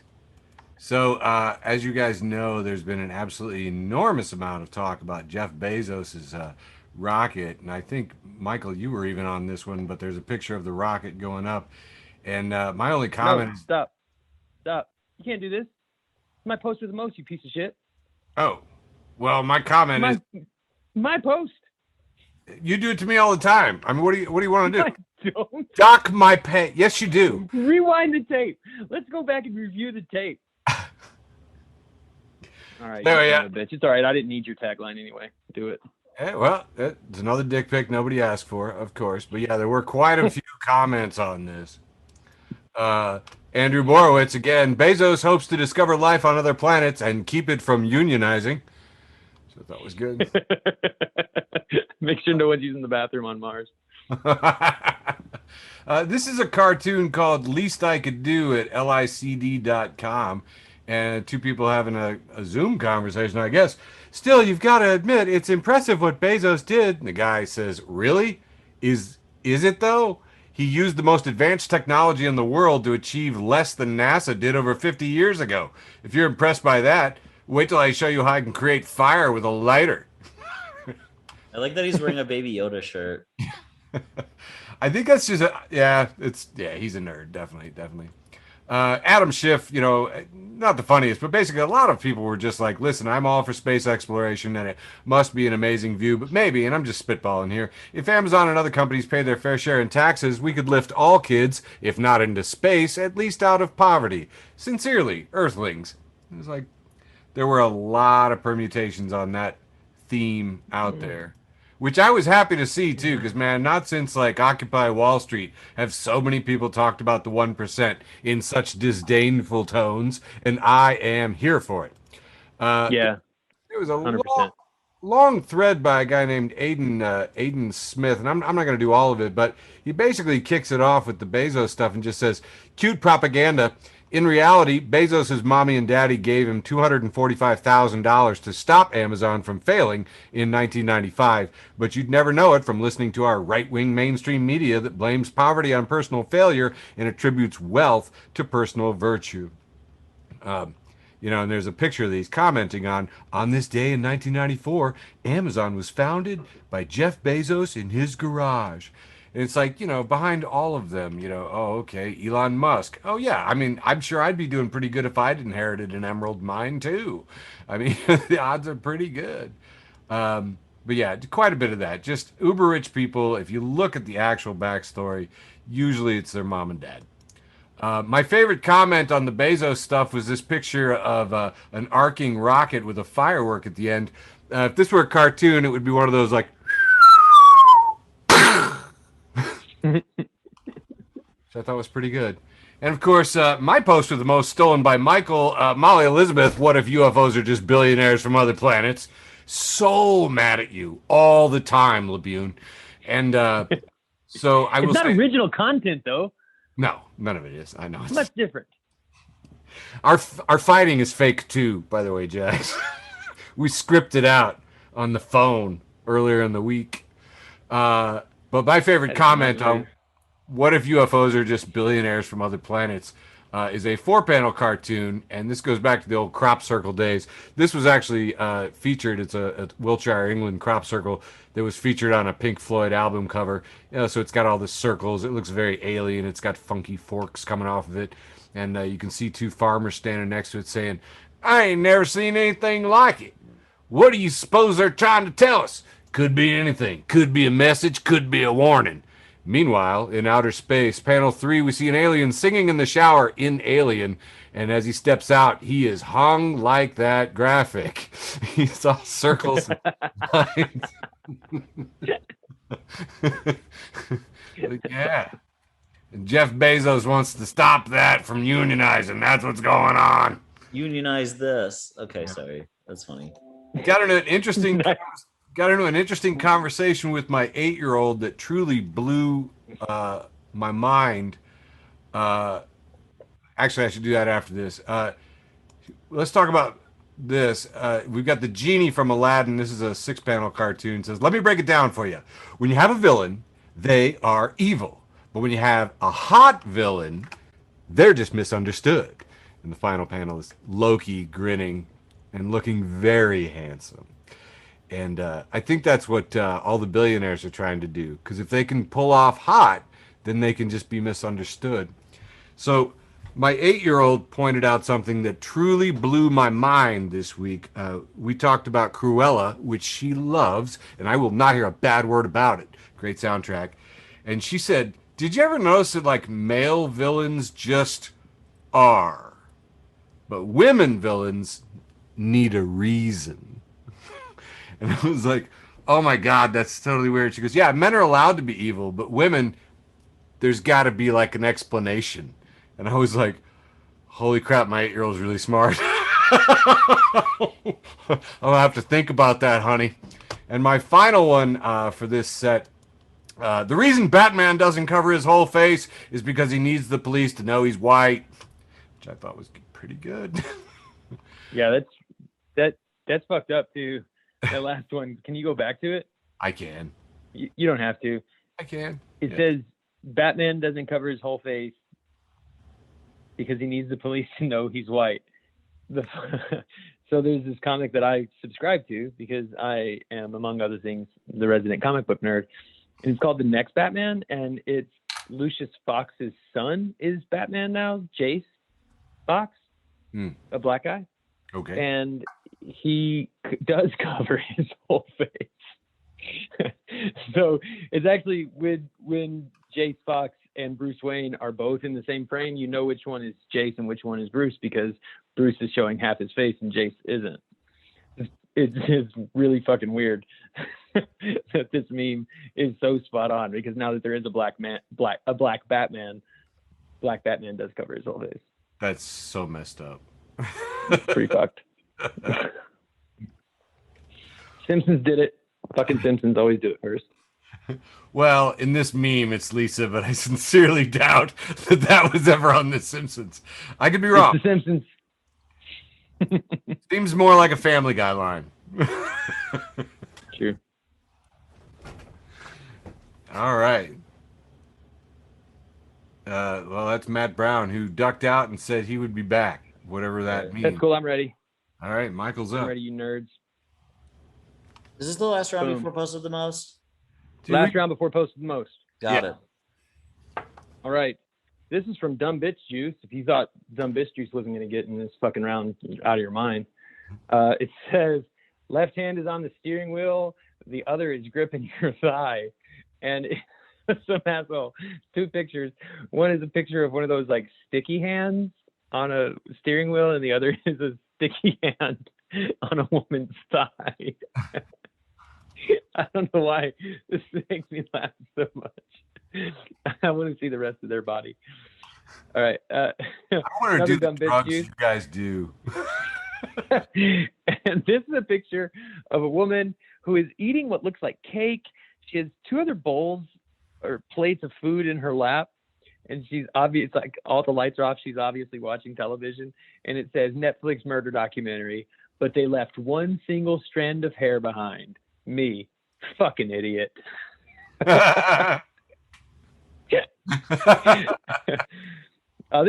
So, as you guys know, there's been an absolutely enormous amount of talk about Jeff Bezos's rocket. And I think, Michael, you were even on this one, but there's a picture of the rocket going up. And my only comment No, is, stop. You can't do this. It's my post with the most, you piece of shit. oh, well, my comment is, My post. you do it to me all the time. I mean, what do you want to do? I don't. Dock my pay. Yes, you do. Rewind the tape. Let's go back and review the tape. All right. There we you are. son of a bitch. It's all right. I didn't need your tagline anyway. Do it. Well, it's another dick pic nobody asked for, of course. But yeah, there were quite a few comments on this. Andrew Borowitz, again, Bezos hopes to discover life on other planets and keep it from unionizing. So that was good. Make sure no one's using the bathroom on Mars. This is a cartoon called Least I Could Do at licd.com. And two people having a Zoom conversation, I guess. Still, you've got to admit, it's impressive what Bezos did. And the guy says, really? Is it, though? He used the most advanced technology in the world to achieve less than NASA did over 50 years ago. If you're impressed by that, wait till I show you how I can create fire with a lighter. I like that he's wearing a Baby Yoda shirt. I think that's just he's a nerd, definitely. Adam Schiff, not the funniest, but basically a lot of people were just like, listen, I'm all for space exploration and it must be an amazing view, but maybe, and I'm just spitballing here, if Amazon and other companies pay their fair share in taxes, we could lift all kids, if not into space, at least out of poverty. Sincerely, Earthlings. It was like, there were a lot of permutations on that theme out there. Which I was happy to see too, because man, not since like Occupy Wall Street have so many people talked about the 1% in such disdainful tones, and I am here for it. Yeah. It was a 100%. long thread by a guy named Aiden Smith, and I'm not going to do all of it, but he basically kicks it off with the Bezos stuff and just says, cute propaganda. In reality, Bezos' mommy and daddy gave him $245,000 to stop Amazon from failing in 1995, but you'd never know it from listening to our right-wing mainstream media that blames poverty on personal failure and attributes wealth to personal virtue. And there's a picture that he's commenting on this day in 1994, Amazon was founded by Jeff Bezos in his garage. And it's like, behind all of them, okay, Elon Musk. Oh, yeah, I mean, I'm sure I'd be doing pretty good if I'd inherited an emerald mine, too. I mean, the odds are pretty good. But yeah, quite a bit of that. Just uber rich people, if you look at the actual backstory, usually it's their mom and dad. My favorite comment on the Bezos stuff was this picture of an arcing rocket with a firework at the end. If this were a cartoon, it would be one of those like, which I thought was pretty good. And of course, my post with the most stolen by Michael, Molly Elizabeth, what if UFOs are just billionaires from other planets? So mad at you all the time, LeBune. And so I will It's not say, original content, though. no, none of it is. I know. It's much different. Our fighting is fake too, by the way, Jax. We scripted out on the phone earlier in the week. But my favorite comment on what if UFOs are just billionaires from other planets is a 4-panel cartoon, and this goes back to the old crop circle days. This was actually featured. It's a Wiltshire, England crop circle that was featured on a Pink Floyd album cover. So it's got all the circles. It looks very alien. It's got funky forks coming off of it, and you can see two farmers standing next to it saying, "I ain't never seen anything like it. What do you suppose they're trying to tell us? Could be anything. Could be a message. Could be a warning." Meanwhile, in outer space, panel 3, we see an alien singing in the shower in Alien, and as he steps out, he is hung like that graphic. He's all circles and lines. Yeah. And Jeff Bezos wants to stop that from unionizing. That's what's going on. Unionize this. Okay, sorry. That's funny. Got into an interesting conversation with my 8-year-old that truly blew my mind. Actually, I should do that after this. Let's talk about this. We've got the genie from Aladdin. This is a 6-panel cartoon. It says, let me break it down for you. When you have a villain, they are evil. But when you have a hot villain, They're just misunderstood. And the final panel is Loki grinning and looking very handsome. And I think that's what all the billionaires are trying to do. Because if they can pull off hot, then they can just be misunderstood. So my 8-year-old pointed out something that truly blew my mind this week. We talked about Cruella, which she loves, and I will not hear a bad word about it. Great soundtrack. And she said, did you ever notice that like male villains just are, but women villains need a reason? And I was like, oh my God, that's totally weird. She goes, yeah, men are allowed to be evil, but women, there's got to be like an explanation. And I was like, holy crap, my 8-year-old's really smart. I'll have to think about that, honey. And my final one for this set, the reason Batman doesn't cover his whole face is because he needs the police to know he's white, which I thought was pretty good. Yeah, that's fucked up too. That last one. Can you go back to it? I can. You don't have to. I can. It says Batman doesn't cover his whole face because he needs the police to know he's white. So there's this comic that I subscribe to because I am, among other things, the resident comic book nerd. And it's called The Next Batman, and it's Lucius Fox's son is Batman now, Jace Fox, a black guy. Okay. And he does cover his whole face. So it's actually when Jace Fox and Bruce Wayne are both in the same frame, you know which one is Jace and which one is Bruce, because Bruce is showing half his face and Jace isn't. It's really fucking weird that this meme is so spot on, because now that there is a black Batman, black Batman does cover his whole face. That's so messed up. Pretty fucked. Simpsons did it. Fucking Simpsons always do it first. Well, in this meme, it's Lisa, but I sincerely doubt that was ever on The Simpsons. I could be wrong. It's The Simpsons. Seems more like a Family Guy line. Sure. All right. Well, that's Matt Brown, who ducked out and said he would be back, whatever that means. That's cool. I'm ready. All right, Michael's up. I'm ready, you nerds. Is this the last round Boom. before posted the most? Last round before posted the most. Got it. All right. This is from Dumb Bitch Juice. If you thought Dumb Bitch Juice wasn't going to get in this fucking round, out of your mind. It says, left hand is on the steering wheel, the other is gripping your thigh. And it's some asshole. 2 pictures. One is a picture of one of those like sticky hands on a steering wheel, and the other is a sticky hand on a woman's thigh. I don't know why this makes me laugh so much. I want to see the rest of their body. All right. I want to do the drugs you guys do. And this is a picture of a woman who is eating what looks like cake. She has 2 other bowls or plates of food in her lap. And she's obvious, like all the lights are off. She's obviously watching television. And it says Netflix murder documentary, but they left 1 single strand of hair behind. Me. Fucking idiot. This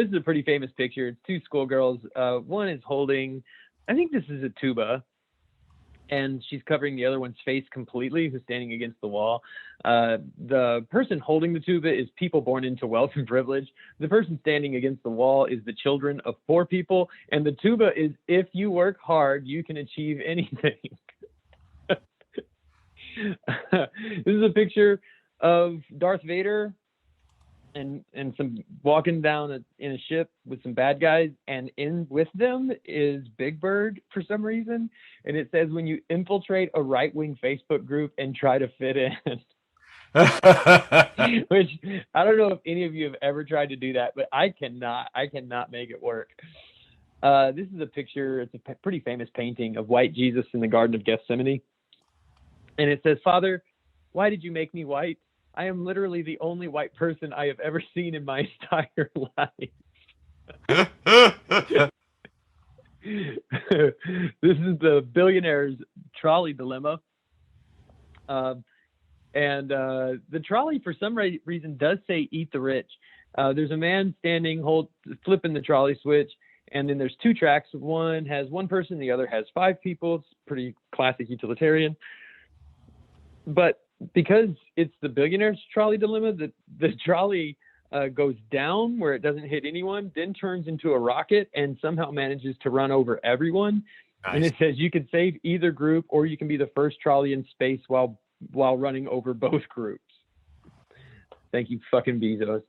is a pretty famous picture. It's 2 schoolgirls. One is holding, I think this is a tuba, and she's covering the other one's face completely, who's standing against the wall. The person holding the tuba is people born into wealth and privilege. The person standing against the wall is the children of poor people, and the tuba is, if you work hard, you can achieve anything. This is a picture of Darth Vader and some walking down in a ship with some bad guys, and in with them is Big Bird for some reason, and it says, when you infiltrate a right-wing Facebook group and try to fit in. Which I don't know if any of you have ever tried to do that, but I cannot make it work. This is a picture, it's a pretty famous painting of white Jesus in the Garden of Gethsemane. And it says, Father, why did you make me white? I am literally the only white person I have ever seen in my entire life. This is the billionaire's trolley dilemma. And the trolley, for some reason, does say eat the rich. There's a man standing, flipping the trolley switch, and then there's two tracks. One has one person, the other has 5 people. It's pretty classic utilitarian. But because it's the billionaire's trolley dilemma, the trolley goes down where it doesn't hit anyone, then turns into a rocket and somehow manages to run over everyone. Nice. And it says you can save either group, or you can be the first trolley in space while running over both groups. Thank you, fucking Bezos.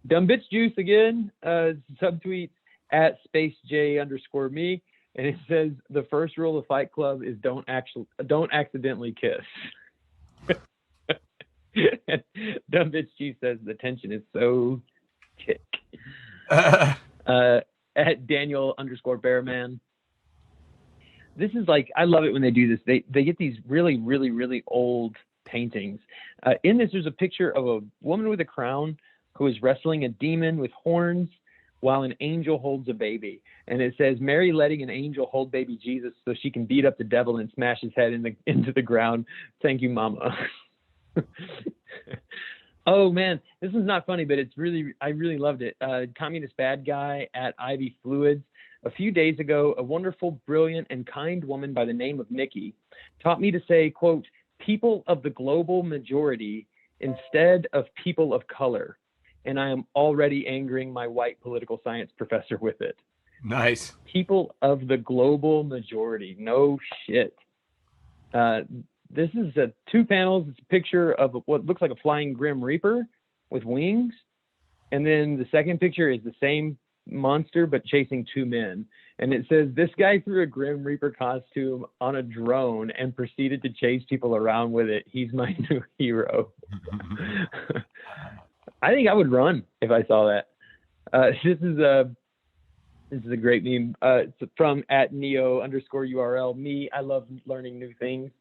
Dumb bitch juice again. Subtweet at @SpaceJ_me, and it says the first rule of Fight Club is don't accidentally kiss. Dumb bitch juice says the tension is so thick. At Daniel_Bearman. This is like, I love it when they do this. They get these really, really, really old paintings. In this, there's a picture of a woman with a crown who is wrestling a demon with horns while an angel holds a baby. And it says, Mary letting an angel hold baby Jesus so she can beat up the devil and smash his head into the ground. Thank you, mama. Oh man, this is not funny, but I really loved it. Communist bad guy at Ivey Fluids. A few days ago, a wonderful, brilliant, and kind woman by the name of Nikki taught me to say, quote, people of the global majority instead of people of color. And I am already angering my white political science professor with it. Nice. People of the global majority. No shit. This is 2 panels. It's a picture of what looks like a flying Grim Reaper with wings. And then the second picture is the same monster, but chasing 2 men. And it says, this guy threw a Grim Reaper costume on a drone and proceeded to chase people around with it. He's my new hero. I think I would run if I saw that. This is a great meme. It's from at @neo_URL. Me, I love learning new things.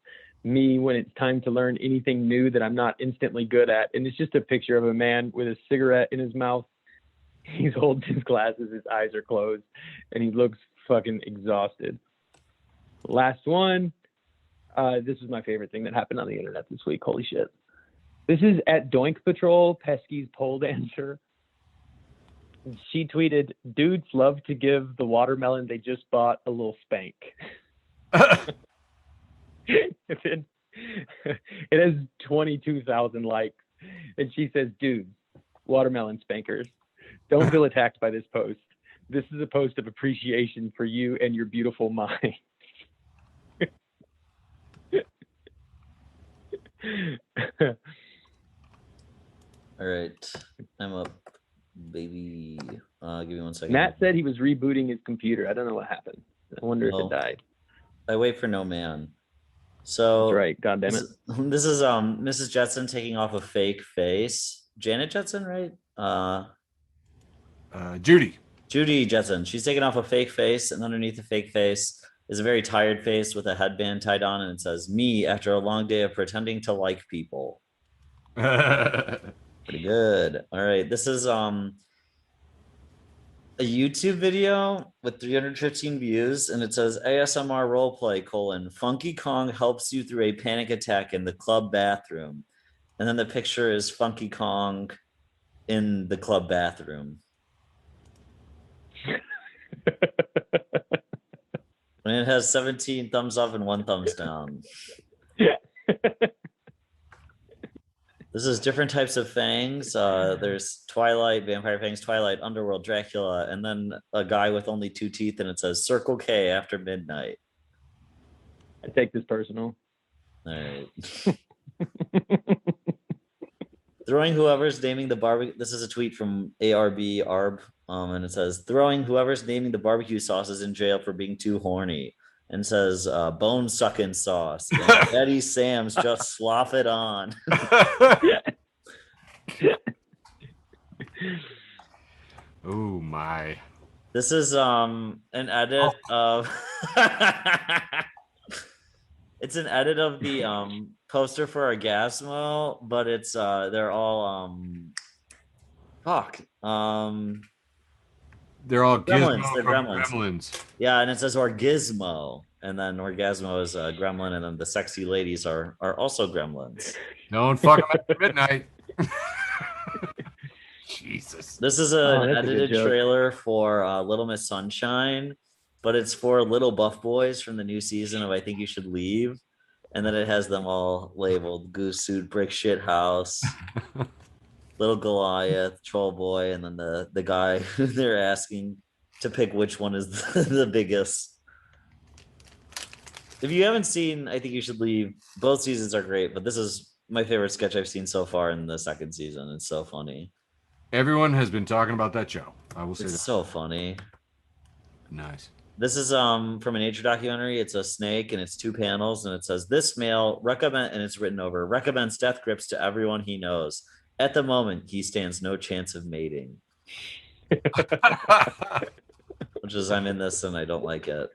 Me, when it's time to learn anything new that I'm not instantly good at. And it's just a picture of a man with a cigarette in his mouth. He's holding his glasses, his eyes are closed, and he looks fucking exhausted. Last one. This is my favorite thing that happened on the internet this week. Holy shit. This is at Doink Patrol, Pesky's pole dancer. She tweeted, dudes love to give the watermelon they just bought a little spank. It has 22,000 likes. And she says, dude, watermelon spankers, don't feel attacked by this post. This is a post of appreciation for you and your beautiful mind. All right, I'm up, baby. Give me 1 second. Matt said he was rebooting his computer. I don't know what happened. I wonder if it died. I wait for no man. So that's right. God damn it. This is Mrs. Jetson taking off a fake face. Janet Jetson, right? Judy Jetson. She's taking off a fake face, and underneath the fake face is a very tired face with a headband tied on, and it says, me after a long day of pretending to like people. Pretty good. All right. This is a YouTube video with 315 views, and it says ASMR roleplay : Funky Kong helps you through a panic attack in the club bathroom. And then the picture is Funky Kong in the club bathroom. And it has 17 thumbs up and 1 thumbs down. This is different types of fangs. There's Twilight, Vampire Fangs, Twilight, Underworld, Dracula, and then a guy with only 2 teeth, and it says Circle K after midnight. I take this personal. All right. Throwing whoever's naming the barbecue. This is a tweet from ARB, and it says, throwing whoever's naming the barbecue sauces in jail for being too horny. And says, bone sucking sauce. And Eddie Sam's just slop it on. Oh my. This is an edit of it's an edit of the poster for Orgasmo, but it's they're all they're all gremlins. They're gremlins. Yeah, and it says Orgizmo, and then Orgasmo is a gremlin, and then the sexy ladies are also gremlins. Don't fuck them after midnight. Jesus. This is Oh, an that's a good edited joke. trailer for Little Miss Sunshine, but it's for little buff boys from the new season of I Think You Should Leave. And then it has them all labeled Goose Suit, Brick Shit House, Little Goliath, Troll Boy, and then the guy who they're asking to pick which one is the biggest. If you haven't seen I Think You Should Leave, both seasons are great, but this is my favorite sketch I've seen so far in the second season. It's so funny. Everyone has been talking about that show. I will say It's that. so funny. Nice. This is from a nature documentary. It's a snake and it's 2 panels and it says this male recommend and it's written over recommends death grips to everyone he knows. At the moment, he stands no chance of mating. Which is I'm in this and I don't like it.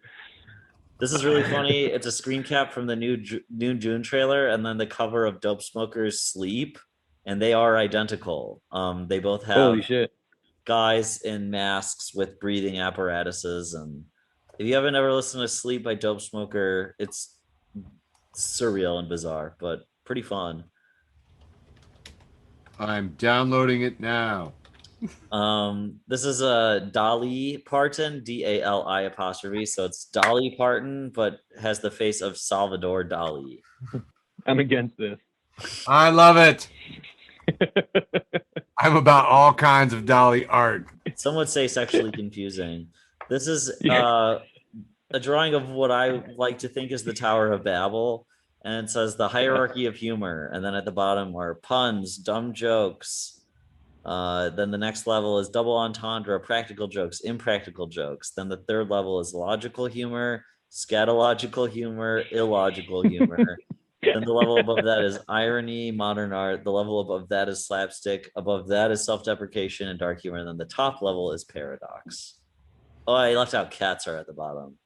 This is really funny. It's a screen cap from the new June trailer and then the cover of Dope Smokers Sleep, and they are identical. They both have Holy shit. guys in masks with breathing apparatuses, and if you haven't ever listened to Sleep by Dope Smoker, it's surreal and bizarre, but pretty fun. I'm downloading it now. This is a Dolly Parton, Dali apostrophe. So it's Dolly Parton, but has the face of Salvador Dali. I'm against this. I love it. I'm about all kinds of Dolly art. Some would say sexually confusing. This is a drawing of what I like to think is the Tower of Babel. And it says the hierarchy of humor. And then at the bottom are puns, dumb jokes. Then the next level is double entendre, practical jokes, impractical jokes. Then the third level is logical humor, scatological humor, illogical humor. Then the level above that is irony, modern art. The level above that is slapstick. Above that is self-deprecation and dark humor. And then the top level is paradox. Oh, I left out cats are at the bottom.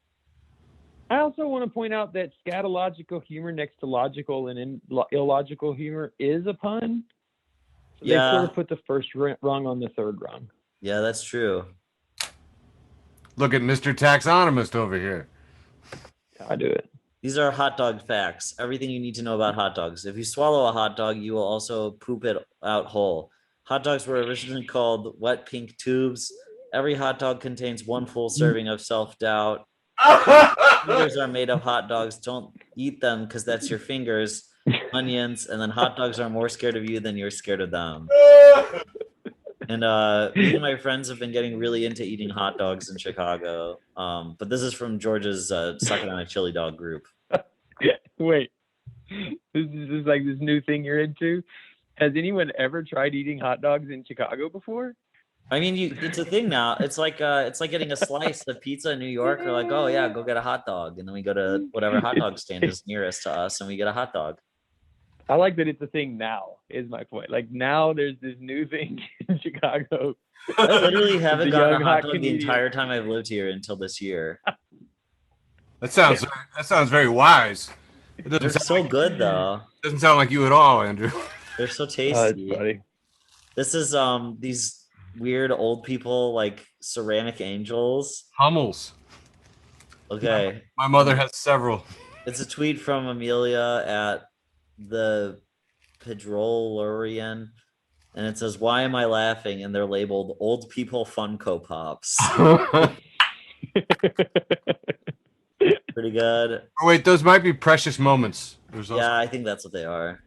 I also want to point out that scatological humor next to logical and illogical humor is a pun. So they sort of put the first rung on the third rung. Yeah, that's true. Look at Mr. Taxonomist over here. I do it. These are hot dog facts. Everything you need to know about hot dogs. If you swallow a hot dog, you will also poop it out whole. Hot dogs were originally called wet pink tubes. Every hot dog contains 1 full serving of self-doubt. Fingers are made of hot dogs. Don't eat them because that's your fingers. Onions, and then hot dogs are more scared of you than you're scared of them. And me and my friends have been getting really into eating hot dogs in Chicago. But this is from George's Sucking on a Chili Dog group. Wait, this is like this new thing you're into? Has anyone ever tried eating hot dogs in Chicago before? I mean, it's a thing now. It's like getting a slice of pizza in New York. We're like, oh yeah, go get a hot dog, and then we go to whatever hot dog stand is nearest to us, and we get a hot dog. I like that it's a thing now, is my point. Like now there's this new thing in Chicago. I literally haven't The gotten young a hot hot dog the comedian. entire time I've lived here until this year. That sounds very wise. It They're doesn't so sound like, good though. doesn't sound like you at all, Andrew. They're so It's tasty. funny. This is these weird old people like ceramic angels. Hummels. Okay. My mother has several. It's a tweet from Amelia at the Pedrolurian, and it says, "Why am I laughing?" And they're labeled "Old People Funko Pops." Pretty good. Oh, wait, those might be precious moments. There's also Yeah, I think that's what they are.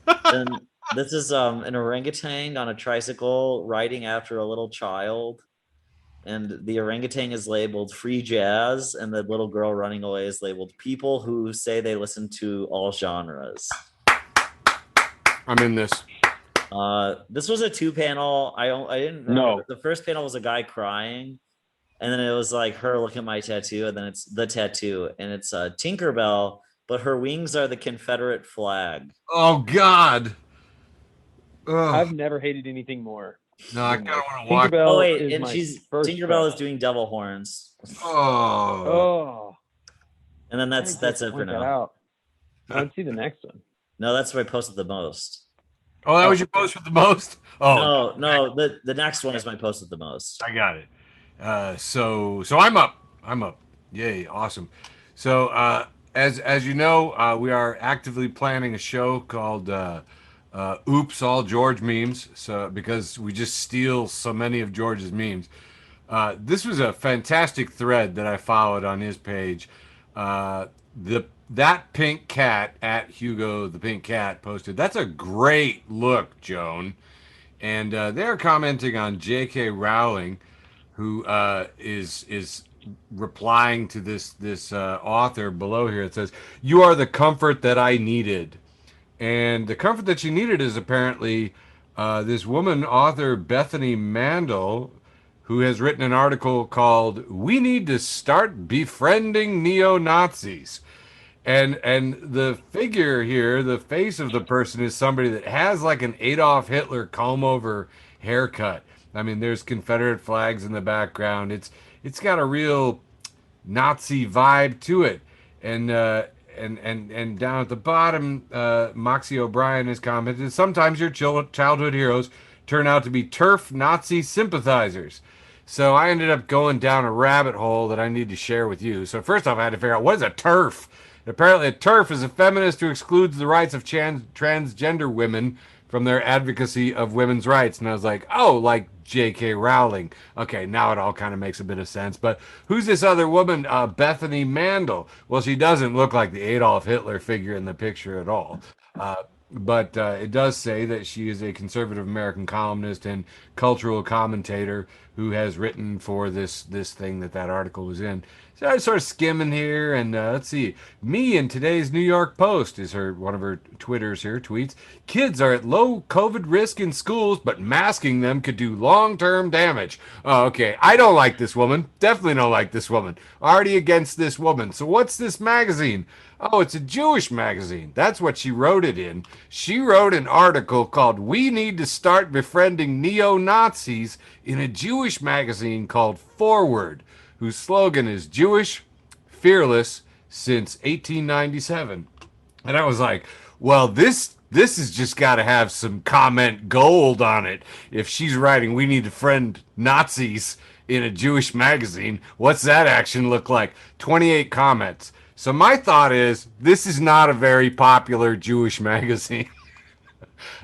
And this is an orangutan on a tricycle riding after a little child. And the orangutan is labeled free jazz, and the little girl running away is labeled people who say they listen to all genres. I'm in this. This was a 2-panel. I didn't remember. No. The first panel was a guy crying, and then it was like her look at my tattoo, and then it's the tattoo, and it's Tinkerbell, but her wings are the Confederate flag. Oh God. Ugh. I've never hated anything more. No, I kind of want to watch. Tinkerbell Oh wait, is and my she's first Tinkerbell is crush. doing devil horns, Oh. Oh, and then that's it for point that now. out. Let's see the next one. No, that's where I posted the most. Oh, that was your post with the most? Oh, No, the next one is my post with the most. I got it. So I'm up. I'm up. Yay, awesome. So as you know, we are actively planning a show called oops, all George memes. So because we just steal so many of George's memes. This was a fantastic thread that I followed on his page. The that pink cat at Hugo the Pink Cat posted. That's a great look, Joan. And they're commenting on J.K. Rowling, who is replying to this author below here. It says, "You are the comfort that I needed," and the comfort that she needed is apparently this woman author Bethany Mandel, who has written an article called "We Need to Start Befriending Neo-Nazis." And the figure here, the face of the person is somebody that has like an Adolf Hitler comb over haircut. I mean, there's Confederate flags in the background. It's got a real Nazi vibe to it. And down at the bottom, Moxie O'Brien has commented, sometimes your childhood heroes turn out to be turf Nazi sympathizers. So I ended up going down a rabbit hole that I need to share with you. So first off, I had to figure out, what is a turf? Apparently, a TERF is a feminist who excludes the rights of transgender women from their advocacy of women's rights. And I was like, oh, like J.K. Rowling. Okay, now it all kind of makes a bit of sense. But who's this other woman, Bethany Mandel? Well, she doesn't look like the Adolf Hitler figure in the picture at all. But it does say that she is a conservative American columnist and cultural commentator who has written for this thing that article was in. So I was sort of skimming here, and let's see. Me in today's New York Post is one of her Twitters here, tweets. Kids are at low COVID risk in schools, but masking them could do long-term damage. Oh, okay. I don't like this woman. Definitely don't like this woman. Already against this woman. So what's this magazine? Oh, it's a Jewish magazine. That's what she wrote it in. She wrote an article called "We Need to Start Befriending Neo-Nazis" in a Jewish magazine called Forward, whose slogan is Jewish, fearless, since 1897. And I was like, well, this has just got to have some comment gold on it. If she's writing, "We need to friend Nazis" in a Jewish magazine, what's that action look like? 28 comments. So my thought is, this is not a very popular Jewish magazine.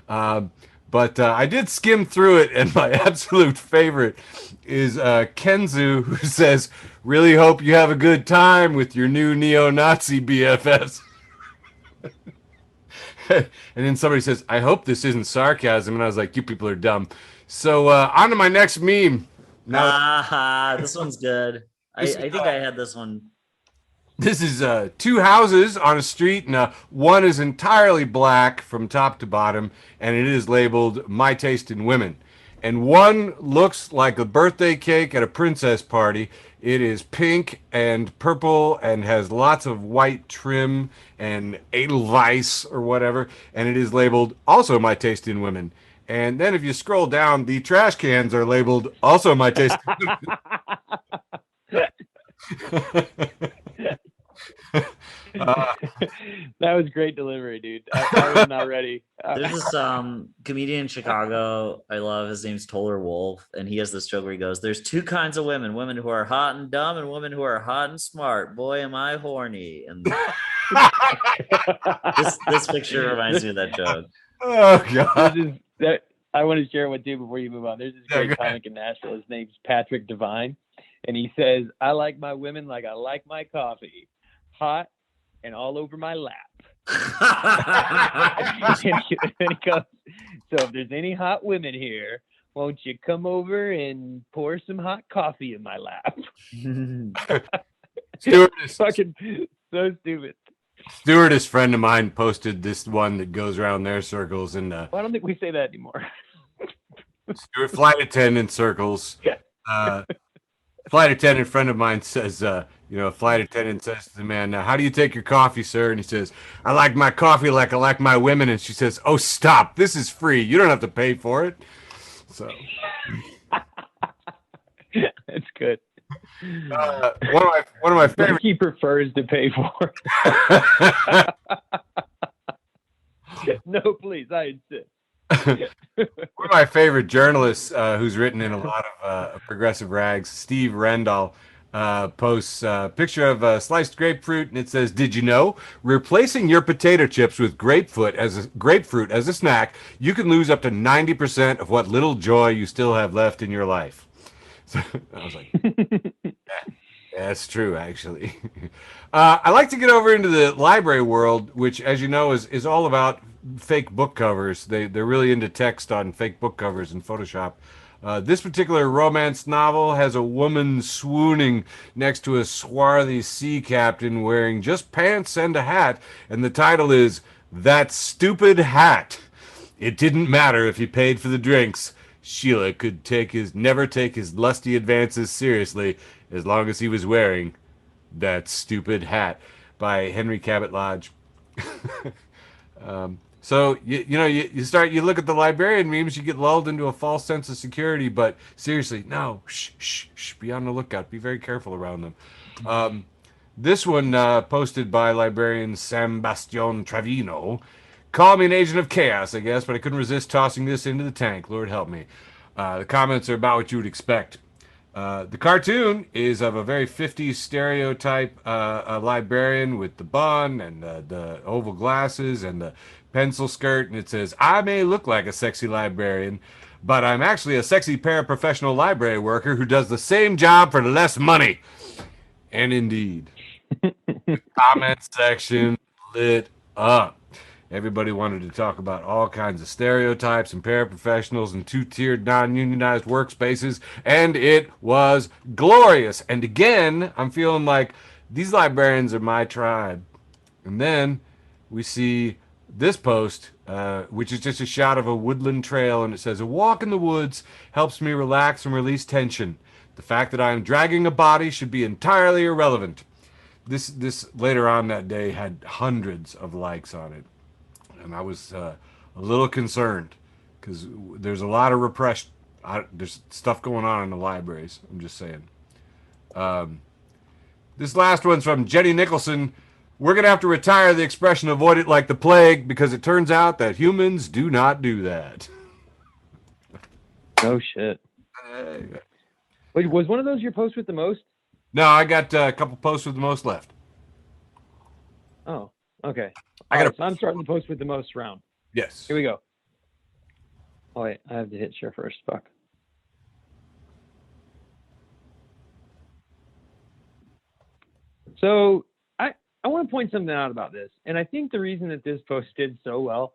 But I did skim through it, and my absolute favorite is Kenzu, who says, "Really hope you have a good time with your new neo-Nazi BFFs." And then somebody says, "I hope this isn't sarcasm." And I was like, you people are dumb. So on to my next meme. Now, This one's good. I think I had this one. this is two houses on a street, and one is entirely black from top to bottom, and it is labeled "My Taste in Women." And one looks like a birthday cake at a princess party. It is pink and purple and has lots of white trim and Edelweiss or whatever, and it is labeled also "My Taste in Women." And then if you scroll down, the trash cans are labeled also "My Taste in Women." That was great delivery, dude. I was not ready. There's this comedian in Chicago I love. His name's Toller Wolf, and he has this joke where he goes, "There's two kinds of women: women who are hot and dumb, and women who are hot and smart. Boy, am I horny!" And this picture reminds me of that joke. Oh god! I want to share one too before you move on. There's this great comic in Nashville. His name's Patrick Devine, and he says, "I like my women like I like my coffee, hot and all over my lap." And he goes, "So if there's any hot women here, won't you come over and pour some hot coffee in my lap?" Stewardess, Fucking so stupid. stewardess friend of mine posted this one that goes around their circles, and Well, I don't think we say that anymore. steward flight attendant circles. Yeah. Flight attendant friend of mine says, a flight attendant says to the man, "Now, how do you take your coffee, sir?" And he says, "I like my coffee like I like my women." And she says, "Oh, stop! This is free. You don't have to pay for it." So That's good. one of my favorite. He prefers to pay for it. No, please, I insist. One of my favorite journalists who's written in a lot of progressive rags, Steve Rendall, posts a picture of sliced grapefruit, and it says, "Did you know? Replacing your potato chips with grapefruit as a snack, you can lose up to 90% of what little joy you still have left in your life." So I was like, that's true, actually. I like to get over into the library world, which, as you know, is all about fake book covers. They're really into text on fake book covers in Photoshop. This particular romance novel has a woman swooning next to a swarthy sea captain wearing just pants and a hat, and the title is "That Stupid Hat." It didn't matter if he paid for the drinks. Sheila could never take his lusty advances seriously as long as he was wearing that stupid hat, by Henry Cabot Lodge. So you look at the librarian memes, you get lulled into a false sense of security. But seriously, no, shh, be on the lookout. Be very careful around them. This one posted by librarian Sebastian Trevino. Call me an agent of chaos, I guess, but I couldn't resist tossing this into the tank. Lord help me. The comments are about what you would expect. The cartoon is of a very 50s stereotype a librarian with the bun and the oval glasses and the pencil skirt, and it says, "I may look like a sexy librarian, but I'm actually a sexy paraprofessional library worker who does the same job for less money." And indeed, the comment section lit up. Everybody wanted to talk about all kinds of stereotypes and paraprofessionals and two-tiered non-unionized workspaces, and it was glorious. And again, I'm feeling like these librarians are my tribe. And then we see this post, which is just a shot of a woodland trail, and it says, "A walk in the woods helps me relax and release tension. The fact that I am dragging a body should be entirely irrelevant." This later on that day had hundreds of likes on it. And I was a little concerned because there's a lot of repression. There's stuff going on in the libraries. I'm just saying. This last one's from Jenny Nicholson. "We're going to have to retire the expression 'avoid it like the plague' because it turns out that humans do not do that." Oh shit. Wait, was one of those your posts with the most? No, I got a couple posts with the most left. Oh, okay. I got So I'm starting the post with the most round. Yes. Here we go. Oh wait, I have to hit share first. Fuck. So I want to point something out about this, and I think the reason that this post did so well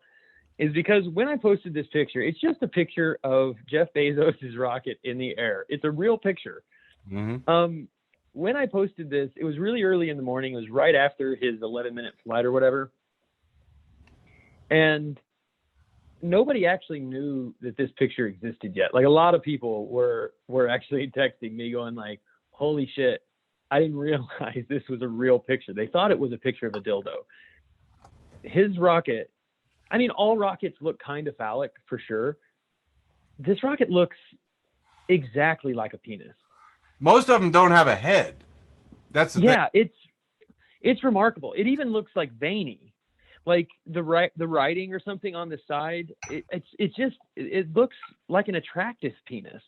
is because when I posted this picture, it's just a picture of Jeff Bezos' rocket in the air. It's a real picture. Mm-hmm. When I posted this, it was really early in the morning. It was right after his 11-minute flight or whatever. And nobody actually knew that this picture existed yet. Like, a lot of people were actually texting me going like, "Holy shit, I didn't realize this was a real picture." They thought it was a picture of a dildo. His rocket, I mean, all rockets look kind of phallic for sure. This rocket looks exactly like a penis. Most of them don't have a head. That's the thing. It's remarkable. It even looks like veiny. Like the writing or something on the side, it looks like an attractive penis.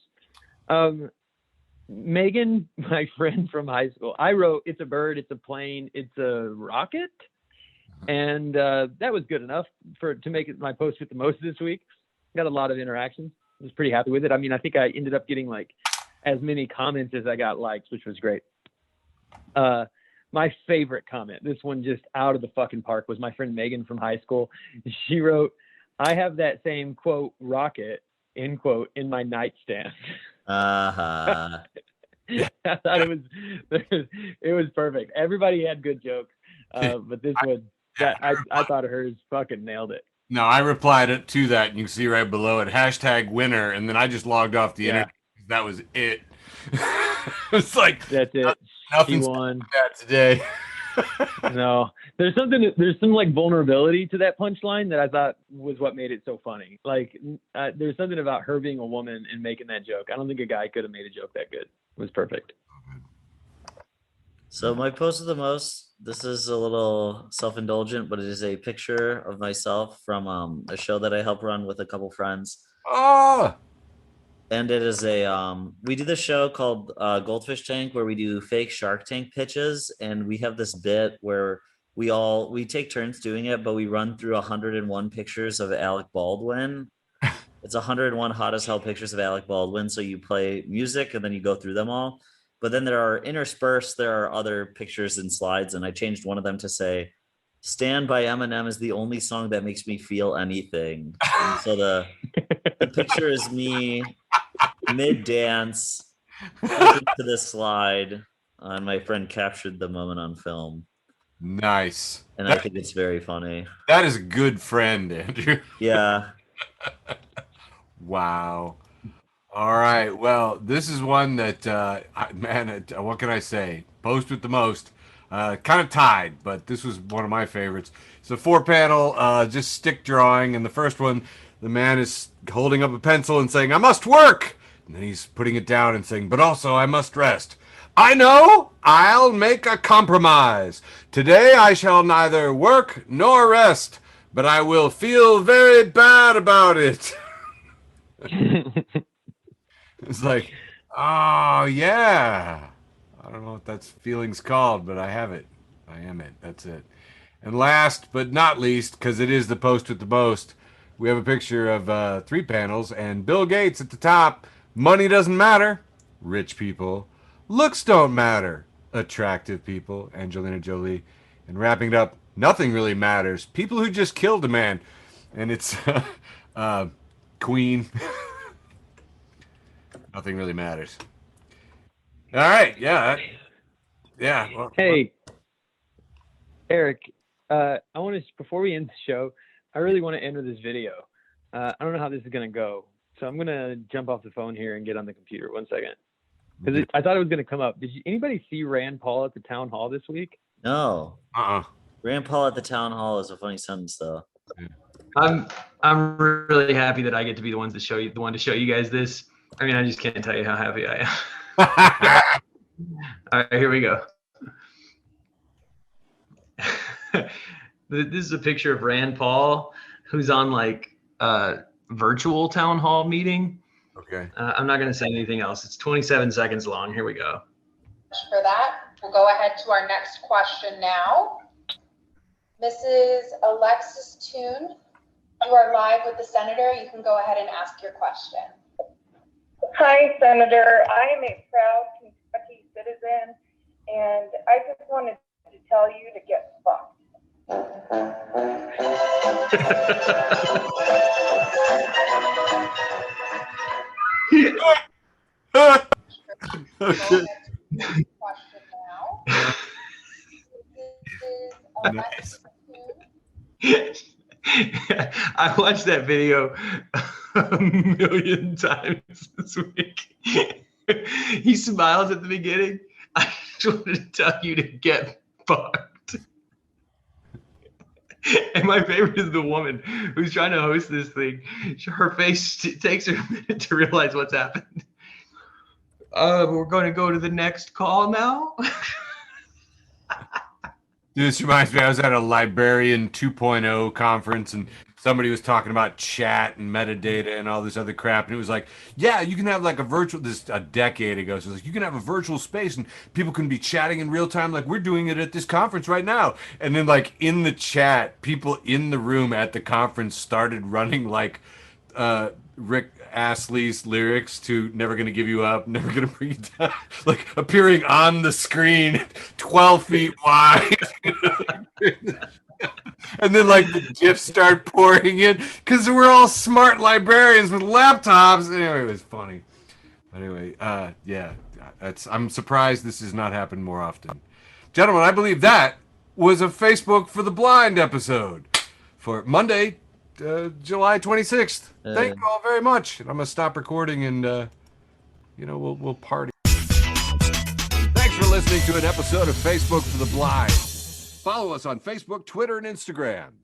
Megan, my friend from high school, I wrote, "It's a bird, it's a plane, it's a rocket," and that was good enough to make it my post with the most this week. Got a lot of interactions. I was pretty happy with it. I mean, I think I ended up getting like as many comments as I got likes, which was great. My favorite comment, this one just out of the fucking park, was my friend Megan from high school. She wrote, "I have that same quote rocket end quote in my nightstand." Uh-huh. I thought it was perfect. Everybody had good jokes, but this one, I thought hers fucking nailed it. No, I replied to that, and you can see right below it, #winner, and then I just logged off the internet. That was it. It's like, that's it. She won that today. No, there's some like vulnerability to that punchline that I thought was what made it so funny. Like, there's something about her being a woman and making that joke. I don't think a guy could have made a joke that good. It was perfect. So my post of the most, this is a little self-indulgent, but it is a picture of myself from a show that I help run with a couple friends. Oh, And it is we do this show called Goldfish Tank where we do fake Shark Tank pitches, and we have this bit where we take turns doing it, but we run through 101 pictures of Alec Baldwin. It's 101 hot as hell pictures of Alec Baldwin. So you play music and then you go through them all. But then there are other pictures and slides, and I changed one of them to say, "Stand by Eminem is the only song that makes me feel anything." And so the picture is me mid-dance to this slide, and my friend captured the moment on film. Nice. And I think it's very funny. That is a good friend, Andrew. Yeah. Wow. All right. Well, this is one that, what can I say? Post with the most. Kind of tied, but this was one of my favorites. It's a 4-panel, just stick drawing. And the first one, the man is holding up a pencil and saying, "I must work." And then he's putting it down and saying, "But also I must rest. I know I'll make a compromise. Today I shall neither work nor rest, but I will feel very bad about it." It's like, oh, yeah. I don't know what that feeling's called, but I have it. I am it. That's it. And last but not least, because it is the post with the most, we have a picture of 3 panels and Bill Gates at the top. Money doesn't matter. Rich people. Looks don't matter. Attractive people. Angelina Jolie. And wrapping it up, nothing really matters. People who just killed a man. And it's Queen. Nothing really matters. All right. Yeah. Yeah. Well, Hey, Eric, I want to, before we end the show, I really want to end with this video. I don't know how this is going to go. So I'm going to jump off the phone here and get on the computer. 1 second. Because I thought it was going to come up. Did anybody see Rand Paul at the town hall this week? No. Rand Paul at the town hall is a funny sentence, though. I'm really happy that I get to be the one to show you guys this. I mean, I just can't tell you how happy I am. All right, here we go. This is a picture of Rand Paul, who's on like a virtual town hall meeting. Okay. I'm not going to say anything else. It's 27 seconds long. Here we go. For that, we'll go ahead to our next question now. Mrs. Alexis Toon, you are live with the senator. You can go ahead and ask your question. Hi, Senator. I am a proud Kentucky citizen, and I just wanted to tell you to get fucked. Okay. Question now. Alexis Toon. I watched that video a million times this week. He smiles at the beginning. I just wanted to tell you to get fucked. And my favorite is the woman who's trying to host this thing. Her face takes her a minute to realize what's happened. We're going to go to the next call now. This reminds me, I was at a Librarian 2.0 conference and somebody was talking about chat and metadata and all this other crap. And it was like, yeah, you can have like a decade ago. So it was like, you can have a virtual space and people can be chatting in real time. Like we're doing it at this conference right now. And then like in the chat, people in the room at the conference started running like Rick Astley's lyrics to "Never Gonna Give You Up, Never Gonna Bring You Down," like appearing on the screen 12 feet wide. And then like the GIFs start pouring in because we're all smart librarians with laptops. Anyway, it was funny. Anyway, yeah, I'm surprised this has not happened more often. Gentlemen, I believe that was a Facebook for the Blind episode for Monday, July 26th. Thank you all very much. I'm gonna stop recording and we'll party. Thanks for listening to an episode of Facebook for the Blind. Follow us on Facebook, Twitter, and Instagram.